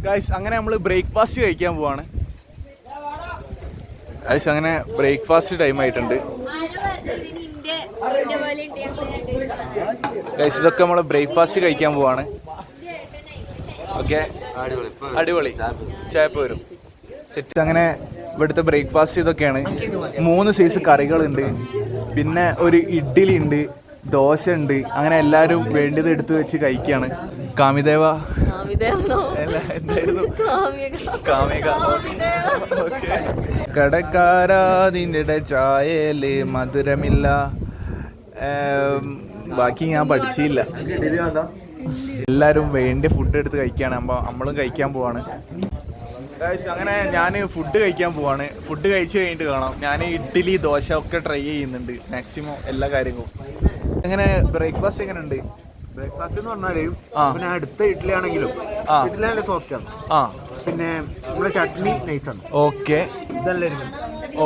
ഗൈസ്, അങ്ങനെ നമ്മൾ ബ്രേക്ക്ഫാസ്റ്റ് കഴിക്കാൻ പോവാണ് ഗൈസ്. അങ്ങനെ ബ്രേക്ക്ഫാസ്റ്റ് ടൈം ആയിട്ടുണ്ട് ഗൈസ്. ഇതൊക്കെ നമ്മൾ ബ്രേക്ക്ഫാസ്റ്റ് കഴിക്കാൻ പോവാണ്. ഓക്കെ, അടിപൊളി ചായപ്പ് വരും സെറ്റ്. അങ്ങനെ ഇവിടുത്തെ ബ്രേക്ക്ഫാസ്റ്റ് ഇതൊക്കെയാണ്. 3 സൈസ് കറികളുണ്ട്, പിന്നെ ഒരു ഇഡ്ഡലി ഉണ്ട്, ദോശ ഉണ്ട്. അങ്ങനെ എല്ലാവരും വേണ്ടത് എടുത്ത് വെച്ച് കഴിക്കുകയാണ്. കാമിദേവ എന്തായിരുന്നു? കാമിക. കടക്കാരാതിൻ്റെ ചായയില് മധുരമില്ല. ബാക്കി ഞാൻ പഠിച്ചില്ല. എല്ലാവരും വേണ്ട ഫുഡ് എടുത്ത് കഴിക്കുകയാണ്. അപ്പോൾ നമ്മളും കഴിക്കാൻ പോവാണ്. അങ്ങനെ ഞാൻ ഫുഡ് കഴിക്കാൻ പോവാണ്. ഫുഡ് കഴിച്ച് കഴിഞ്ഞിട്ട് കാണാം. ഞാൻ ഇഡ്ഡലി ദോശ ഒക്കെ ട്രൈ ചെയ്യുന്നുണ്ട് മാക്സിമം എല്ലാ കാര്യങ്ങളും. എങ്ങനെ ബ്രേക്ക്ഫാസ്റ്റ് എങ്ങനെയുണ്ട്? ബ്രേക്ക്ഫാസ്റ്റ് എന്ന് പറഞ്ഞാല് പിന്നെ അടുത്ത ഇഡ്ഡലി ആണെങ്കിലും ഇഡ്ഡലി നല്ല സോഫ്റ്റ് ആണ്. പിന്നെ നമ്മുടെ ചട്നി നൈസാണ്. Okay,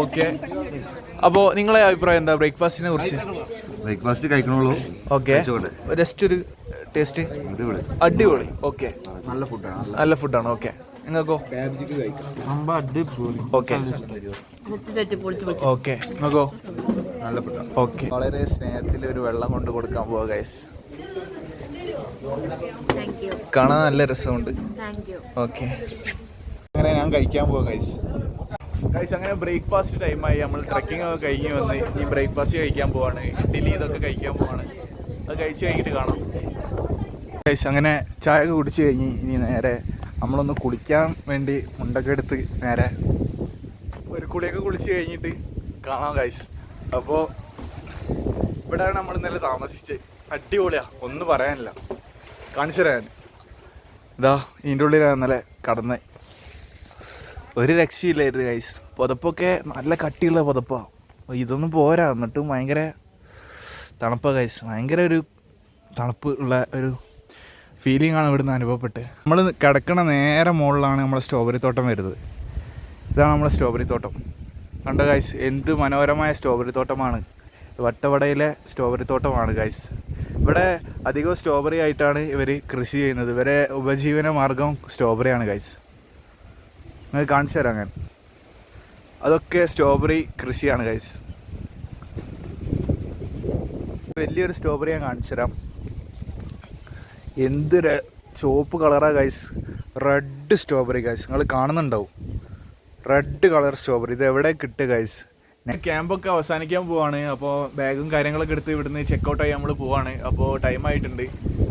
okay. അപ്പോൾ നിങ്ങളെ അഭിപ്രായം എന്താ ബ്രേക്ക്ഫാസ്റ്റിനെ കുറിച്ച്? ബ്രേക്ക്ഫാസ്റ്റ് കഴിക്കണുള്ളൂ. ഓക്കെ, ജസ്റ്റ് ഒരു ടേസ്റ്റ്. അടിപൊളി. ഓക്കെ, നല്ല ഫുഡാണ്. ഓക്കെ, നിങ്ങൾക്കോ? Okay, okay. നിങ്ങൾക്കോ? നല്ല ഫുഡാണ്. ഓക്കെ, വളരെ സ്നേഹത്തിൽ ഒരു വെള്ളം കൊണ്ട് കൊടുക്കാൻ പോവാ ഗൈസ്. കാണാൻ നല്ല രസമുണ്ട്. ഓക്കെ, അങ്ങനെ ഞാൻ കഴിക്കാൻ പോവാ ഗൈസ്. അങ്ങനെ ബ്രേക്ക്ഫാസ്റ്റ് ടൈമായി. നമ്മൾ ട്രക്കിംഗ് ഒക്കെ കഴിഞ്ഞ് വന്ന് ഈ ബ്രേക്ക്ഫാസ്റ്റ് കഴിക്കാൻ പോവാണ്. ഇഡ്ഡലി ഇതൊക്കെ കഴിക്കാൻ പോവാണ്. അത് കഴിച്ച് കഴിഞ്ഞിട്ട് കാണാം ഗൈസ്. അങ്ങനെ ചായ ഒക്കെ കുടിച്ച് കഴിഞ്ഞ് ഇനി നേരെ നമ്മളൊന്ന് കുളിക്കാൻ വേണ്ടി മുണ്ടൊക്കെ എടുത്ത് നേരെ ഒരു കുളിയൊക്കെ കുളിച്ച് കഴിഞ്ഞിട്ട് കാണാം ഗൈസ്. അപ്പോൾ ഇവിടെയാണ് നമ്മൾ ഇന്നലെ താമസിച്ച്. അടിപൊളിയാ, ഒന്നും പറയാനില്ല. കാണിച്ചു തരാൻ ഇതാ ഇതിൻ്റെ ഉള്ളിലാണ് ഇന്നലെ കടന്നത്. ഒരു രക്ഷയില്ലായിരുന്നു ഗൈസ്. പുതപ്പൊക്കെ നല്ല കട്ടിയുള്ള പുതപ്പാണ്. ഇതൊന്നും പോരാ, എന്നിട്ടും ഭയങ്കര തണുപ്പാണ് ഗൈസ്. ഭയങ്കര ഒരു തണുപ്പ് ഉള്ള ഒരു ഫീലിംഗ് ആണ് ഇവിടുന്ന് അനുഭവപ്പെട്ട്. നമ്മൾ കിടക്കണ നേരെ മുകളിലാണ് നമ്മളെ സ്ട്രോബെറി തോട്ടം വരുന്നത്. ഇതാണ് നമ്മളെ സ്ട്രോബെറി തോട്ടം. കണ്ട ഗൈസ്, എന്ത് മനോഹരമായ സ്ട്രോബെറി തോട്ടമാണ്. വട്ടവടയിലെ സ്ട്രോബെറി തോട്ടമാണ് ഗൈസ്. ഇവിടെ അധികവും സ്ട്രോബെറി ആയിട്ടാണ് ഇവർ കൃഷി ചെയ്യുന്നത്. ഇവരെ ഉപജീവന മാർഗം സ്ട്രോബെറിയാണ് ഗൈസ്. നിങ്ങൾ കാണിച്ചു തരാം ഞാൻ. അതൊക്കെ സ്ട്രോബെറി കൃഷിയാണ് ഗൈസ്. വലിയൊരു സ്ട്രോബെറി ഞാൻ കാണിച്ചു തരാം. എന്തൊരു ചുവപ്പ് കളറാണ് ഗൈസ്. റെഡ് സ്ട്രോബെറി ഗൈസ്, നിങ്ങൾ കാണുന്നുണ്ടാവും. Red colour strawberry. ഇത് എവിടെ കിട്ടുക ഗൈസ്? ഞാൻ ക്യാമ്പൊക്കെ അവസാനിക്കാൻ പോവാണ്. അപ്പോൾ ബാഗും കാര്യങ്ങളൊക്കെ എടുത്ത് ഇവിടുന്ന് ചെക്കൗട്ട് ആയി നമ്മൾ പോവാണ്. അപ്പോൾ ടൈം ആയിട്ടുണ്ട്.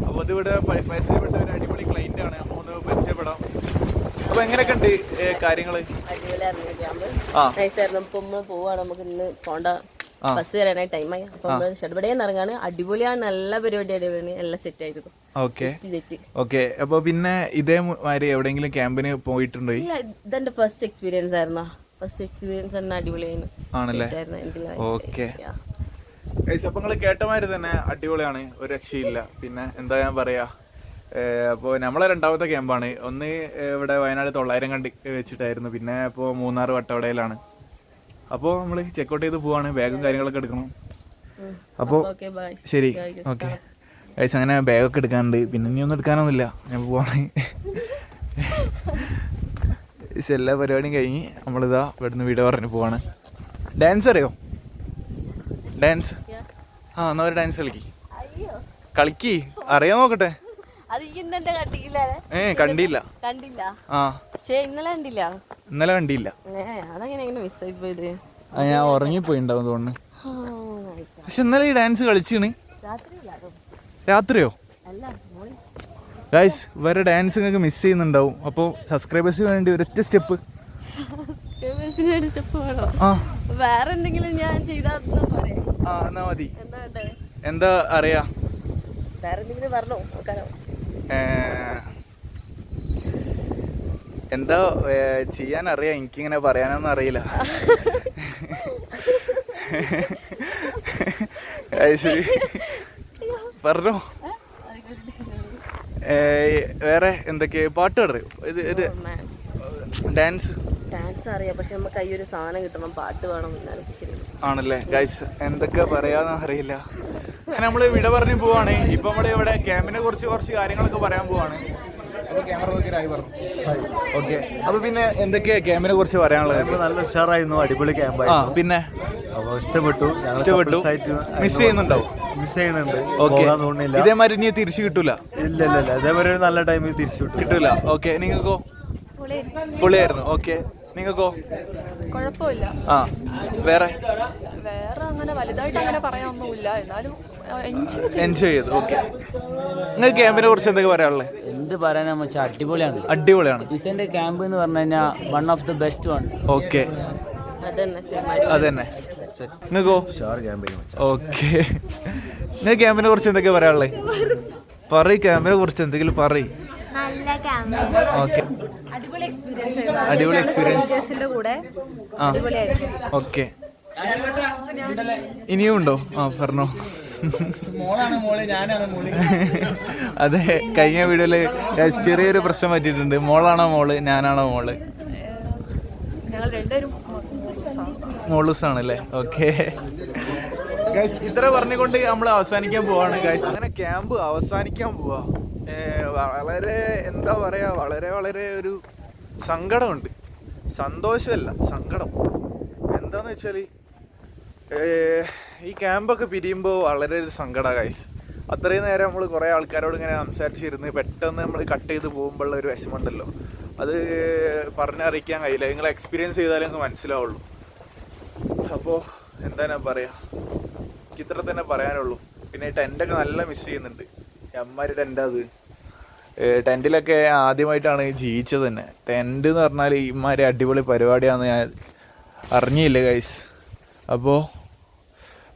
അപ്പോൾ ഇതിവിടെ പരിചയപ്പെട്ട ഒരു അടിപൊളി ക്ലൈൻ്റ് ആണ്. അപ്പോൾ ഒന്ന് പരിചയപ്പെടാം. അപ്പോൾ എങ്ങനെയൊക്കെ ഉണ്ട് കാര്യങ്ങൾ? പോവാണ്. നമുക്ക് ഇന്ന് പോണ്ട, ബസ് വരാനായി ടൈമായി. അപ്പൊ ഷഡ്ബടയിൽ ഇറങ്ങാണ്. അടിപൊളിയാണ്, നല്ല പരിപാടി, എല്ലാം സെറ്റ് ആയിരുന്നു. ഓക്കെ. അപ്പൊ പിന്നെ ഇതേമാതിരി എവിടെയെങ്കിലും ക്യാമ്പിന് പോയിട്ടുണ്ടോ? ഇതെന്റെ ഫസ്റ്റ് എക്സ്പീരിയൻസ് ആയിരുന്നു. ഫസ്റ്റ് എക്സ്പീരിയൻസ് തന്നെ അടിപൊളിയായിരുന്നു. ആണല്ലേ? ഓക്കെ. അപ്പൊ നിങ്ങൾ കേട്ടമാതിരി തന്നെ അടിപൊളിയാണ്, ഒരു രക്ഷയില്ല. പിന്നെ എന്താ ഞാൻ പറയാ, അപ്പോൾ നമ്മളെ രണ്ടാമത്തെ ക്യാമ്പാണ്. ഒന്ന് ഇവിടെ വയനാട് 900 കണ്ടി വെച്ചിട്ടായിരുന്നു. പിന്നെ ഇപ്പോൾ മൂന്നാർ വട്ടവടയിലാണ്. അപ്പോൾ നമ്മൾ ചെക്കൗട്ട് ചെയ്ത് പോവാണ്. ബാഗും കാര്യങ്ങളൊക്കെ എടുക്കണം. അപ്പോൾ ശരി, ഓക്കെ ഗൈസ്. അങ്ങനെ ബാഗൊക്കെ എടുക്കാനുണ്ട്. പിന്നെ ഇനി ഒന്നും എടുക്കാനൊന്നുമില്ല, ഞാൻ പോവാണ്. എല്ലാ പരിപാടിയും കഴിഞ്ഞ് നമ്മളിതാ ഇവിടുന്ന് വീഡിയോ പറഞ്ഞു പോവാണ്. ഡാൻസ് അറിയോ? ഡാൻസ്? എന്നാ ഒരു ഡാൻസ് കളിക്ക്. അറിയാൻ നോക്കട്ടെ. കണ്ടില്ല. ഇന്നലെ കണ്ടില്ല. ഞാൻ ഉറങ്ങിപ്പോയിണ്ടാവും തോന്നുന്നു. പക്ഷെ ഇന്നലെ ഈ ഡാൻസ് കളിച്ചാണ്. രാത്രിയോ? ഗൈസ്, വേറെ ഡാൻസ് നിങ്ങൾക്ക് മിസ് ചെയ്യുന്നുണ്ടാവും. അപ്പോൾ സബ്സ്ക്രൈബേഴ്സിന് വേണ്ടി ഒരൊറ്റ സ്റ്റെപ്പ്. വേറെ എന്തെങ്കിലും ഞാൻ എന്നാ മതി. എന്താ അറിയാ? വേറെ എന്തെങ്കിലും പറഞ്ഞോ? എന്താ ചെയ്യാൻ അറിയാം, എനിക്കിങ്ങനെ പറയാനൊന്നും അറിയില്ല. പറഞ്ഞോ. വേറെ എന്തൊക്കെ പാട്ട് അറിയോ? ഇത് ഡാൻസ് അറിയാം, പക്ഷെ നമുക്ക് കയ്യൊരു സാധനം കിട്ടണം, പാട്ട് വേണം. ആണല്ലേ ഗൈസ്, എന്തൊക്കെ പറയാന്ന് അറിയില്ല. അങ്ങനെ നമ്മള് വിട പറഞ്ഞു പോവാണ്. ഇപ്പൊ നമ്മള് ഇവിടെ ക്യാമ്പിനെ കുറിച്ച് കുറച്ച് കാര്യങ്ങളൊക്കെ പറയാൻ പോവാണ്. ഓക്കെ. അപ്പൊ പിന്നെ എന്തൊക്കെയാ ക്യാമ്പിനെ കുറിച്ച് പറയാനുള്ളത്? നല്ല ഉഷാറായിരുന്നു, അടിപൊളി ക്യാമ്പായിരുന്നു. പിന്നെ ഇഷ്ടപ്പെട്ടു. മിസ് ചെയ്യുന്നുണ്ടോ? മിസ് ചെയ്യുന്നുണ്ട്. ഇതേമാതിരി ഇനി തിരിച്ചു കിട്ടൂല? ഇല്ല, അതേപോലെ ഒരു നല്ല ടൈമിൽ തിരിച്ചു കിട്ടൂല. ഓക്കെ. നിങ്ങൾക്കോ? പൊളിയായിരുന്നു. ഓക്കെ. നിങ്ങൾക്കോ? കുഴപ്പമില്ല. വേറെ അങ്ങനെ വലുതായിട്ട് അങ്ങനെ പറയാനൊന്നുമില്ല, എന്നാലും എൻജോയ് ചെയ്തു. ഓക്കെ. നിങ്ങൾക്ക് ക്യാമ്പിനെ കുറിച്ച് എന്തൊക്കെ പറയാനുള്ളത്? എന്ത് പറയാനാന്ന് വെച്ചാൽ അടിപൊളിയാണ്. ഇസന്റെ ക്യാമ്പ് എന്ന് പറഞ്ഞു കഴിഞ്ഞാൽ one of the best one. Okay. അതന്നെ. നിങ്ങൾക്കോ? ഓക്കെ. നിങ്ങൾക്ക് ക്യാമ്പിനെ കുറിച്ച് എന്തൊക്കെ പറയാനുള്ളത്? പറയ്, ക്യാമ്പിനെ കുറിച്ച് എന്തെങ്കിലും പറയ്. ഓക്കെ. അടിപൊളി എക്സ്പീരിയൻസ്. ഓക്കെ. ഇനിയും ഉണ്ടോ? പറഞ്ഞോ. അതെ, കഴിഞ്ഞ വീഡിയോയില് ചെറിയൊരു പ്രശ്നം പറ്റിയിട്ടുണ്ട്. മോളാണോ മോള്, ഞാനാണോ മോള്? മോളൂസ് ആണല്ലേ? ഓക്കെ. ഇത്ര പറഞ്ഞുകൊണ്ട് നമ്മൾ അവസാനിക്കാൻ പോവാണ് ഗൈസ്. അങ്ങനെ ക്യാമ്പ് അവസാനിക്കാൻ പോവാ. വളരെ എന്താ പറയാ, വളരെ ഒരു സങ്കടമുണ്ട്. സന്തോഷമല്ല, സങ്കടം. എന്താന്ന് വെച്ചാൽ ഈ ക്യാമ്പൊക്കെ പിരിയുമ്പോൾ വളരെ ഒരു സങ്കടമാണ് ഗൈസ്. അത്രയും നേരം നമ്മൾ കുറേ ആൾക്കാരോട് ഇങ്ങനെ സംസാരിച്ചിരുന്ന് പെട്ടെന്ന് നമ്മൾ കട്ട് ചെയ്ത് പോകുമ്പോഴുള്ള ഒരു വിഷമമുണ്ടല്ലോ, അത് പറഞ്ഞറിയിക്കാൻ കഴിയില്ല. നിങ്ങൾ എക്സ്പീരിയൻസ് ചെയ്താലേ നിങ്ങൾക്ക് മനസ്സിലാവുള്ളൂ. അപ്പോൾ എന്താ ഞാൻ പറയുക, എനിക്ക് ഇത്ര തന്നെ പറയാനുള്ളൂ. പിന്നെ ടെൻ്റൊക്കെ നല്ല മിസ് ചെയ്യുന്നുണ്ട്. അമ്മാരി ടെൻ്റ്, അത് ടെൻറ്റിലൊക്കെ ആദ്യമായിട്ടാണ് ജീവിച്ചത് തന്നെ. ടെൻ്റ് എന്ന് പറഞ്ഞാൽ ഇമാരി അടിപൊളി പരിപാടിയാണെന്ന് ഞാൻ അറിഞ്ഞില്ല ഗൈസ്. അപ്പോൾ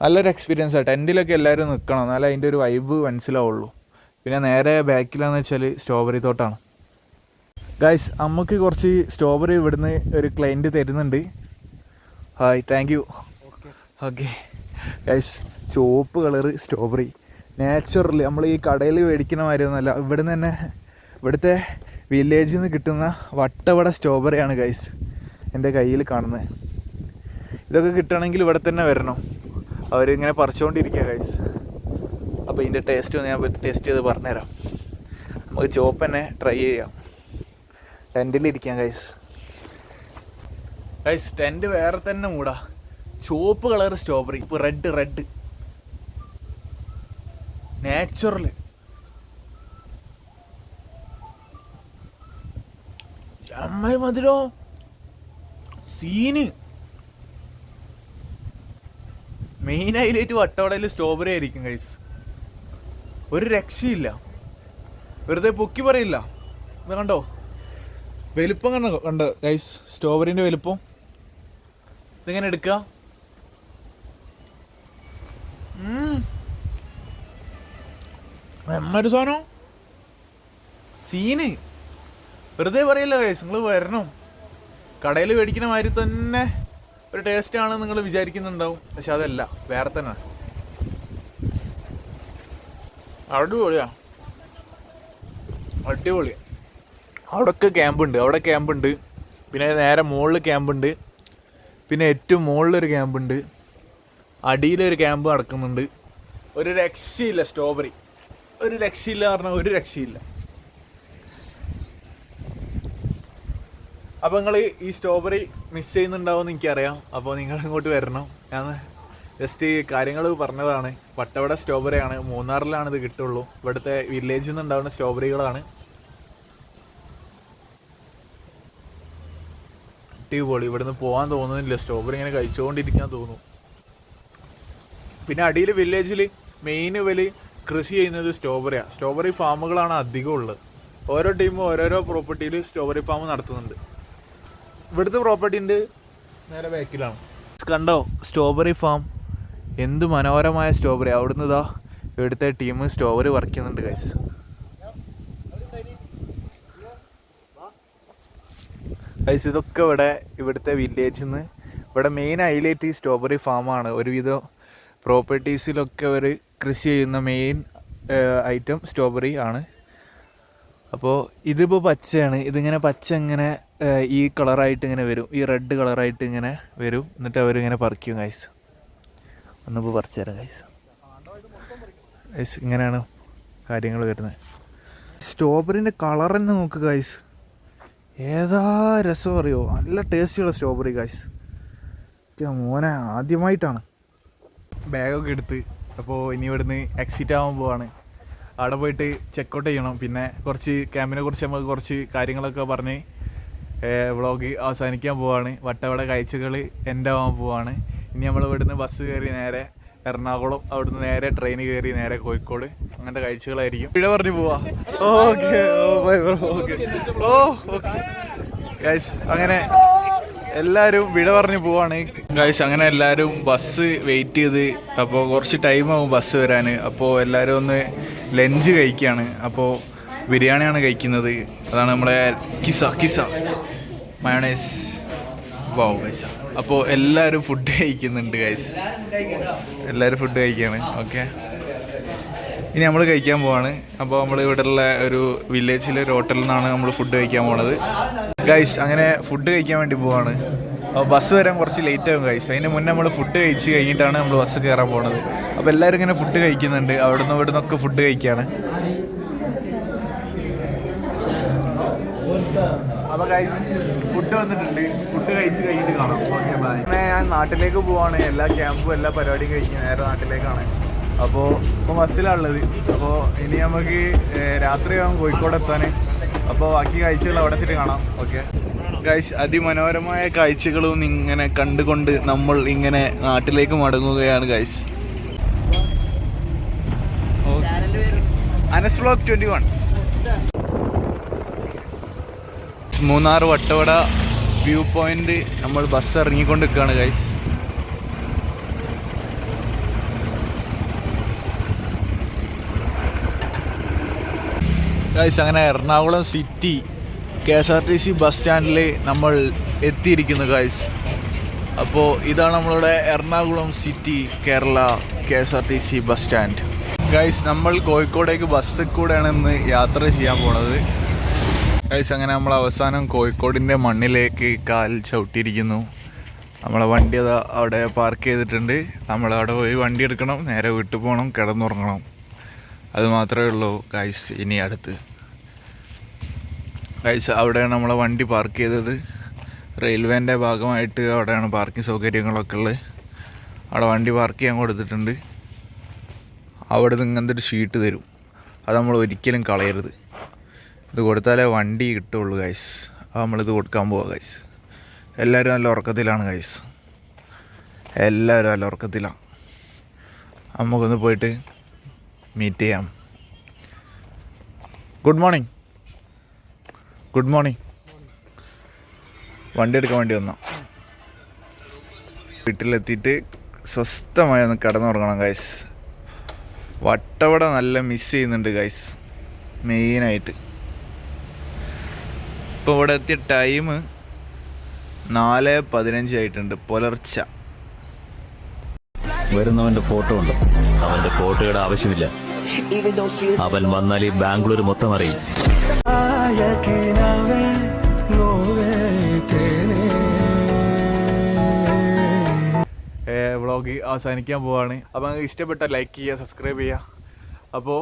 നല്ലൊരു എക്സ്പീരിയൻസാണ്. ടെൻറ്റിലൊക്കെ എല്ലാവരും നിൽക്കണം, എന്നാലും അതിൻ്റെ ഒരു വൈബ് മനസ്സിലാവുള്ളൂ. പിന്നെ നേരെ ബാക്കിലാന്ന് വെച്ചാൽ സ്ട്രോബെറി തോട്ടാണ് ഗൈസ്. നമുക്ക് കുറച്ച് സ്ട്രോബെറി ഇവിടുന്ന് ഒരു ക്ലയൻറ്റ് തരുന്നുണ്ട്. Hi, thank you. Okay guys, ചുവപ്പ് കളറ് സ്ട്രോബെറി നാച്ചുറലി നമ്മൾ ഈ കടയിൽ മേടിക്കുന്ന മാതിരിയൊന്നുമല്ല, ഇവിടുന്ന് തന്നെ ഇവിടുത്തെ വില്ലേജിൽ നിന്ന് കിട്ടുന്ന വട്ടവട സ്ട്രോബെറിയാണ് ഗൈസ് എൻ്റെ കയ്യിൽ കാണുന്നത്. ഇതൊക്കെ കിട്ടണമെങ്കിൽ ഇവിടെ തന്നെ വരണം. അവരിങ്ങനെ പറിച്ചുകൊണ്ടിരിക്കുക ഗൈസ്. അപ്പോൾ ഇതിൻ്റെ ടേസ്റ്റ് ഒന്ന് ഞാൻ ടേസ്റ്റ് ചെയ്ത് പറഞ്ഞുതരാം. നമുക്ക് ചോപ്പ് തന്നെ ട്രൈ ചെയ്യാം. ടെൻറ്റിലിരിക്കാം ഗൈസ്. ടെൻറ്റ് വേറെ തന്നെ മൂടാ. ചുവപ്പ് കളർ സ്ട്രോബെറി, ഇപ്പോൾ റെഡ് നാച്ചുറൽ. അമ്മ മധുരോ സീന്. മെയിൻ ഹൈലൈറ്റ് വട്ടവടയിൽ സ്ട്രോബെറി ആയിരിക്കും ഗൈസ്. ഒരു രക്ഷയില്ല, വെറുതെ പൊക്കി പറയില്ല. ഇത് കണ്ടോ വലിപ്പം കണ്ടോ ഗൈസ്, സ്ട്രോബെറിൻ്റെ വലിപ്പം. ഇതിങ്ങനെ എടുക്കുക. ഒരു സാധനം സീന്, വെറുതെ പറയില്ല ഗൈസ്. നിങ്ങൾ വരണം. കടയിൽ മേടിക്കുന്ന മാതിരി തന്നെ ഒരു ടേസ്റ്റാണ് നിങ്ങൾ വിചാരിക്കുന്നുണ്ടാവും, പക്ഷെ അതല്ല, വേറെ തന്നെ. അടിപൊളിയാ, അടിപൊളി. അവിടെയൊക്കെ ക്യാമ്പുണ്ട്. പിന്നെ നേരെ മുകളിൽ ക്യാമ്പുണ്ട്. പിന്നെ ഏറ്റവും മുകളിലൊരു ക്യാമ്പുണ്ട്. അടിയിലൊരു ക്യാമ്പ് നടക്കുന്നുണ്ട്. ഒരു രക്ഷയില്ല സ്ട്രോബെറി, ഒരു രക്ഷയില്ല പറഞ്ഞാൽ ഒരു രക്ഷയില്ല. അപ്പോൾ നിങ്ങൾ ഈ സ്ട്രോബെറി മിസ് ചെയ്യുന്നുണ്ടാവുമെന്ന് എനിക്കറിയാം. അപ്പോൾ നിങ്ങൾ ഇങ്ങോട്ട് വരണം. ഞാൻ ജസ്റ്റ് കാര്യങ്ങൾ പറഞ്ഞതാണ്. വട്ടവട സ്ട്രോബെറിയാണ്, മൂന്നാറിലാണ് ഇത് കിട്ടുള്ളൂ. ഇവിടുത്തെ വില്ലേജിൽ നിന്ന് ഉണ്ടാകുന്ന സ്ട്രോബെറികളാണ്. അടിപൊളി. ഇവിടുന്ന് പോകാൻ തോന്നുന്നില്ല, സ്ട്രോബെറി ഇങ്ങനെ കഴിച്ചുകൊണ്ടിരിക്കാൻ തോന്നും. പിന്നെ അടിയിൽ വില്ലേജിൽ മെയിൻ ഇവര് കൃഷി ചെയ്യുന്നത് സ്ട്രോബെറിയാണ്. സ്ട്രോബെറി ഫാമുകളാണ് അധികം ഉള്ളത്. ഓരോ ടീമും ഓരോരോ പ്രോപ്പർട്ടിയിൽ സ്ട്രോബെറി ഫാം നടത്തുന്നുണ്ട്. ഇവിടുത്തെ പ്രോപ്പർട്ടി ഉണ്ട് നേരെ ബാക്കിലാണ്. കണ്ടോ സ്ട്രോബെറി ഫാം, എന്ത് മനോഹരമായ സ്ട്രോബെറി. അവിടുന്ന് ഇതാ ഇവിടുത്തെ ടീം സ്ട്രോബെറി പറിക്കുന്നുണ്ട് ഗൈസ്. ഗൈസ് ഇതൊക്കെ ഇവിടുത്തെ വില്ലേജിൽ നിന്ന്. ഇവിടെ മെയിൻ ഹൈലൈറ്റ് ഈ സ്ട്രോബെറി ഫാമാണ്. ഒരുവിധം പ്രോപ്പർട്ടീസിലൊക്കെ അവർ കൃഷി ചെയ്യുന്ന മെയിൻ ഐറ്റം സ്ട്രോബെറി ആണ്. അപ്പോൾ ഇതിപ്പോൾ പച്ചയാണ്. ഇതിങ്ങനെ പച്ച ഇങ്ങനെ ഈ കളറായിട്ട് ഇങ്ങനെ വരും, ഈ റെഡ് കളറായിട്ട് ഇങ്ങനെ വരും. എന്നിട്ട് അവരിങ്ങനെ പറിക്കും ഗൈസ്. ഒന്നിപ്പോൾ പറിച്ചു തരാം ഗൈസ്. ഗൈസ് ഇങ്ങനെയാണ് കാര്യങ്ങൾ വരുന്നത്. സ്ട്രോബെറിൻ്റെ കളർ തന്നെ നോക്ക് ഗൈസ്, ഏതാ രസം അറിയോ. നല്ല ടേസ്റ്റുള്ള സ്ട്രോബെറി ഗൈസ്. മോനെ ആദ്യമായിട്ടാണ്. ബാഗൊക്കെ എടുത്ത് അപ്പോൾ ഇനി ഇവിടുന്ന് എക്സിറ്റ് ആവാൻ പോവാണ്. അവിടെ പോയിട്ട് ചെക്കൗട്ട് ചെയ്യണം. പിന്നെ കുറച്ച് ക്യാമ്പിനെ കുറിച്ച് നമുക്ക് കുറച്ച് കാര്യങ്ങളൊക്കെ പറഞ്ഞ് വ്ളോഗ് അവസാനിക്കാൻ പോവാണ്. വട്ടവട കാഴ്ചകൾ എൻ്റെ ആവാൻ പോവാണ്. ഇനി നമ്മൾ ഇവിടുന്ന് ബസ് കയറി നേരെ എറണാകുളം, അവിടുന്ന് നേരെ ട്രെയിൻ കയറി നേരെ കോഴിക്കോട്. അങ്ങനത്തെ കാഴ്ചകളായിരിക്കും. പിഴ പറഞ്ഞു പോവാ. ഓക്കെ ഓക്കെ ഗൈസ്, അങ്ങനെ എല്ലാവരും വിട പറഞ്ഞു പോവാണ് ഗൈസ്. അങ്ങനെ എല്ലാവരും ബസ് വെയിറ്റ് ചെയ്ത്, അപ്പോൾ കുറച്ച് ടൈമാവും ബസ് വരാൻ. അപ്പോൾ എല്ലാവരും ഒന്ന് ലഞ്ച് കഴിക്കുകയാണ്. അപ്പോൾ ബിരിയാണിയാണ് കഴിക്കുന്നത്. അതാണ് നമ്മളെ കിസ മയോണൈസ് വാവ് ഗൈസ്. അപ്പോൾ എല്ലാവരും ഫുഡ് കഴിക്കുന്നുണ്ട് ഗൈസ്. എല്ലാവരും ഫുഡ് കഴിക്കുകയാണ്. ഓക്കെ, ഇനി നമ്മൾ കഴിക്കാൻ പോവാണ്. അപ്പോൾ നമ്മൾ ഇവിടെയുള്ള ഒരു വില്ലേജിലെ ഒരു ഹോട്ടലിൽ നിന്നാണ് നമ്മൾ ഫുഡ് കഴിക്കാൻ പോണത് ഗൈസ്. അങ്ങനെ ഫുഡ് കഴിക്കാൻ വേണ്ടി പോവാണ്. അപ്പോൾ ബസ് വരാൻ കുറച്ച് ലേറ്റ് ആകും ഗൈസ്. അതിന് മുന്നേ നമ്മൾ ഫുഡ് കഴിച്ച് കഴിഞ്ഞിട്ടാണ് നമ്മൾ ബസ് കയറാൻ പോണത്. അപ്പോൾ എല്ലാവരും ഇങ്ങനെ ഫുഡ് കഴിക്കുന്നുണ്ട്. അവിടുന്ന് ഇവിടുന്നൊക്കെ ഫുഡ് കഴിക്കുകയാണ്. അപ്പോൾ ഗൈസ് ഫുഡ് വന്നിട്ടുണ്ട്. ഫുഡ് കഴിച്ച് കഴിഞ്ഞിട്ട് കാണാം. Okay bye. അങ്ങനെ ഞാൻ നാട്ടിലേക്ക് പോവാണ്. എല്ലാ ക്യാമ്പും എല്ലാ പരിപാടിയും കഴിഞ്ഞ് നേരെ നാട്ടിലേക്കാണ്. അപ്പോൾ ഇപ്പോൾ ബസ്സിലാണുള്ളത്. അപ്പോൾ ഇനി നമുക്ക് രാത്രിയാകും കോഴിക്കോട് എത്താൻ. അപ്പോൾ ബാക്കി കാഴ്ചകൾ അവിടെ എത്തിയിട്ട് കാണാം. ഓക്കെ ഗൈസ്, അതിമനോഹരമായ കാഴ്ചകളും ഇങ്ങനെ കണ്ടുകൊണ്ട് നമ്മൾ ഇങ്ങനെ നാട്ടിലേക്ക് മടങ്ങുകയാണ് guys. Anas vlog 21 Munnar Vattavada view point. നമ്മൾ ബസ് ഇറങ്ങിക്കൊണ്ടിരിക്കുകയാണ് ഗൈസ്. ഗൈസ് അങ്ങനെ എറണാകുളം സിറ്റി KSRTC ബസ് സ്റ്റാൻഡിൽ നമ്മൾ എത്തിയിരിക്കുന്നു ഗൈസ്. അപ്പോൾ ഇതാണ് നമ്മളുടെ Ernakulam city Kerala KSRTC bus stand guys. നമ്മൾ കോഴിക്കോടേക്ക് ബസ്സിൽ കൂടെയാണ് ഇന്ന് യാത്ര ചെയ്യാൻ പോണത് ഗൈസ്. അങ്ങനെ നമ്മൾ അവസാനം കോഴിക്കോടിൻ്റെ മണ്ണിലേക്ക് കാൽ ചവിട്ടിയിരിക്കുന്നു. നമ്മളെ വണ്ടി അതാ അവിടെ പാർക്ക് ചെയ്തിട്ടുണ്ട്. നമ്മളവിടെ പോയി വണ്ടി എടുക്കണം, നേരെ വീട്ടിൽ പോകണം, കിടന്നുറങ്ങണം. അത് മാത്രമേ ഉള്ളൂ ഗൈസ്. ഇനി അടുത്ത് ഗൈസ് അവിടെയാണ് നമ്മളെ വണ്ടി പാർക്ക് ചെയ്തത്. റെയിൽവേൻ്റെ ഭാഗമായിട്ട് അവിടെയാണ് പാർക്കിംഗ് സൗകര്യങ്ങളൊക്കെ ഉള്ളത്. അവിടെ വണ്ടി പാർക്ക് ചെയ്യാൻ കൊടുത്തിട്ടുണ്ട്. അവിടെ നിന്ന് ഇങ്ങനത്തെ ഒരു ഷീറ്റ് തരും. അത് നമ്മൾ ഒരിക്കലും കളയരുത്. ഇത് കൊടുത്താലേ വണ്ടി കിട്ടുള്ളൂ ഗൈസ്. അത് നമ്മളിത് കൊടുക്കാൻ പോവാം ഗൈസ്. എല്ലാവരും നല്ല ഉറക്കത്തിലാണ് ഗൈസ്. എല്ലാവരും നല്ല ഉറക്കത്തിലാണ്. നമുക്കൊന്ന് പോയിട്ട് മീറ്റ് ചെയ്യാം. Good morning. Good morning. വണ്ടി എടുക്കാൻ വേണ്ടി വന്നോ? വീട്ടിലെത്തിയിട്ട് സ്വസ്ഥമായി ഒന്ന് കിടന്നുറങ്ങണം ഗൈസ്. വട്ടവട നല്ല മിസ് ചെയ്യുന്നുണ്ട് ഗൈസ്, മെയിനായിട്ട്. ഇപ്പോൾ ഇവിടെ എത്തിയ ടൈം 4:15 ആയിട്ടുണ്ട് പുലർച്ച. വരുന്നവന്റെ ഫോട്ടോ ഉണ്ട്. അവന്റെ ഫോട്ടോയുടെ ആവശ്യമില്ല. അവൻ വന്നാൽ ഈ ബാംഗ്ലൂർ മൊത്തം അറിയും. വ്ളോഗ് അവസാനിക്കാൻ പോവാണ്. അപ്പോൾ നിങ്ങൾക്ക് ഇഷ്ടപ്പെട്ട ലൈക്ക് ചെയ്യുക, സബ്സ്ക്രൈബ് ചെയ്യുക. അപ്പോൾ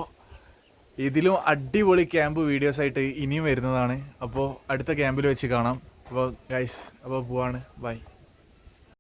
ഇതിലും അടിപൊളി ക്യാമ്പ് വീഡിയോസായിട്ട് ഇനിയും വരുന്നതാണ്. അപ്പോൾ അടുത്ത ക്യാമ്പിൽ വെച്ച് കാണാം. അപ്പോൾ ഗൈസ് അപ്പോൾ പോവാണ്. ബൈ.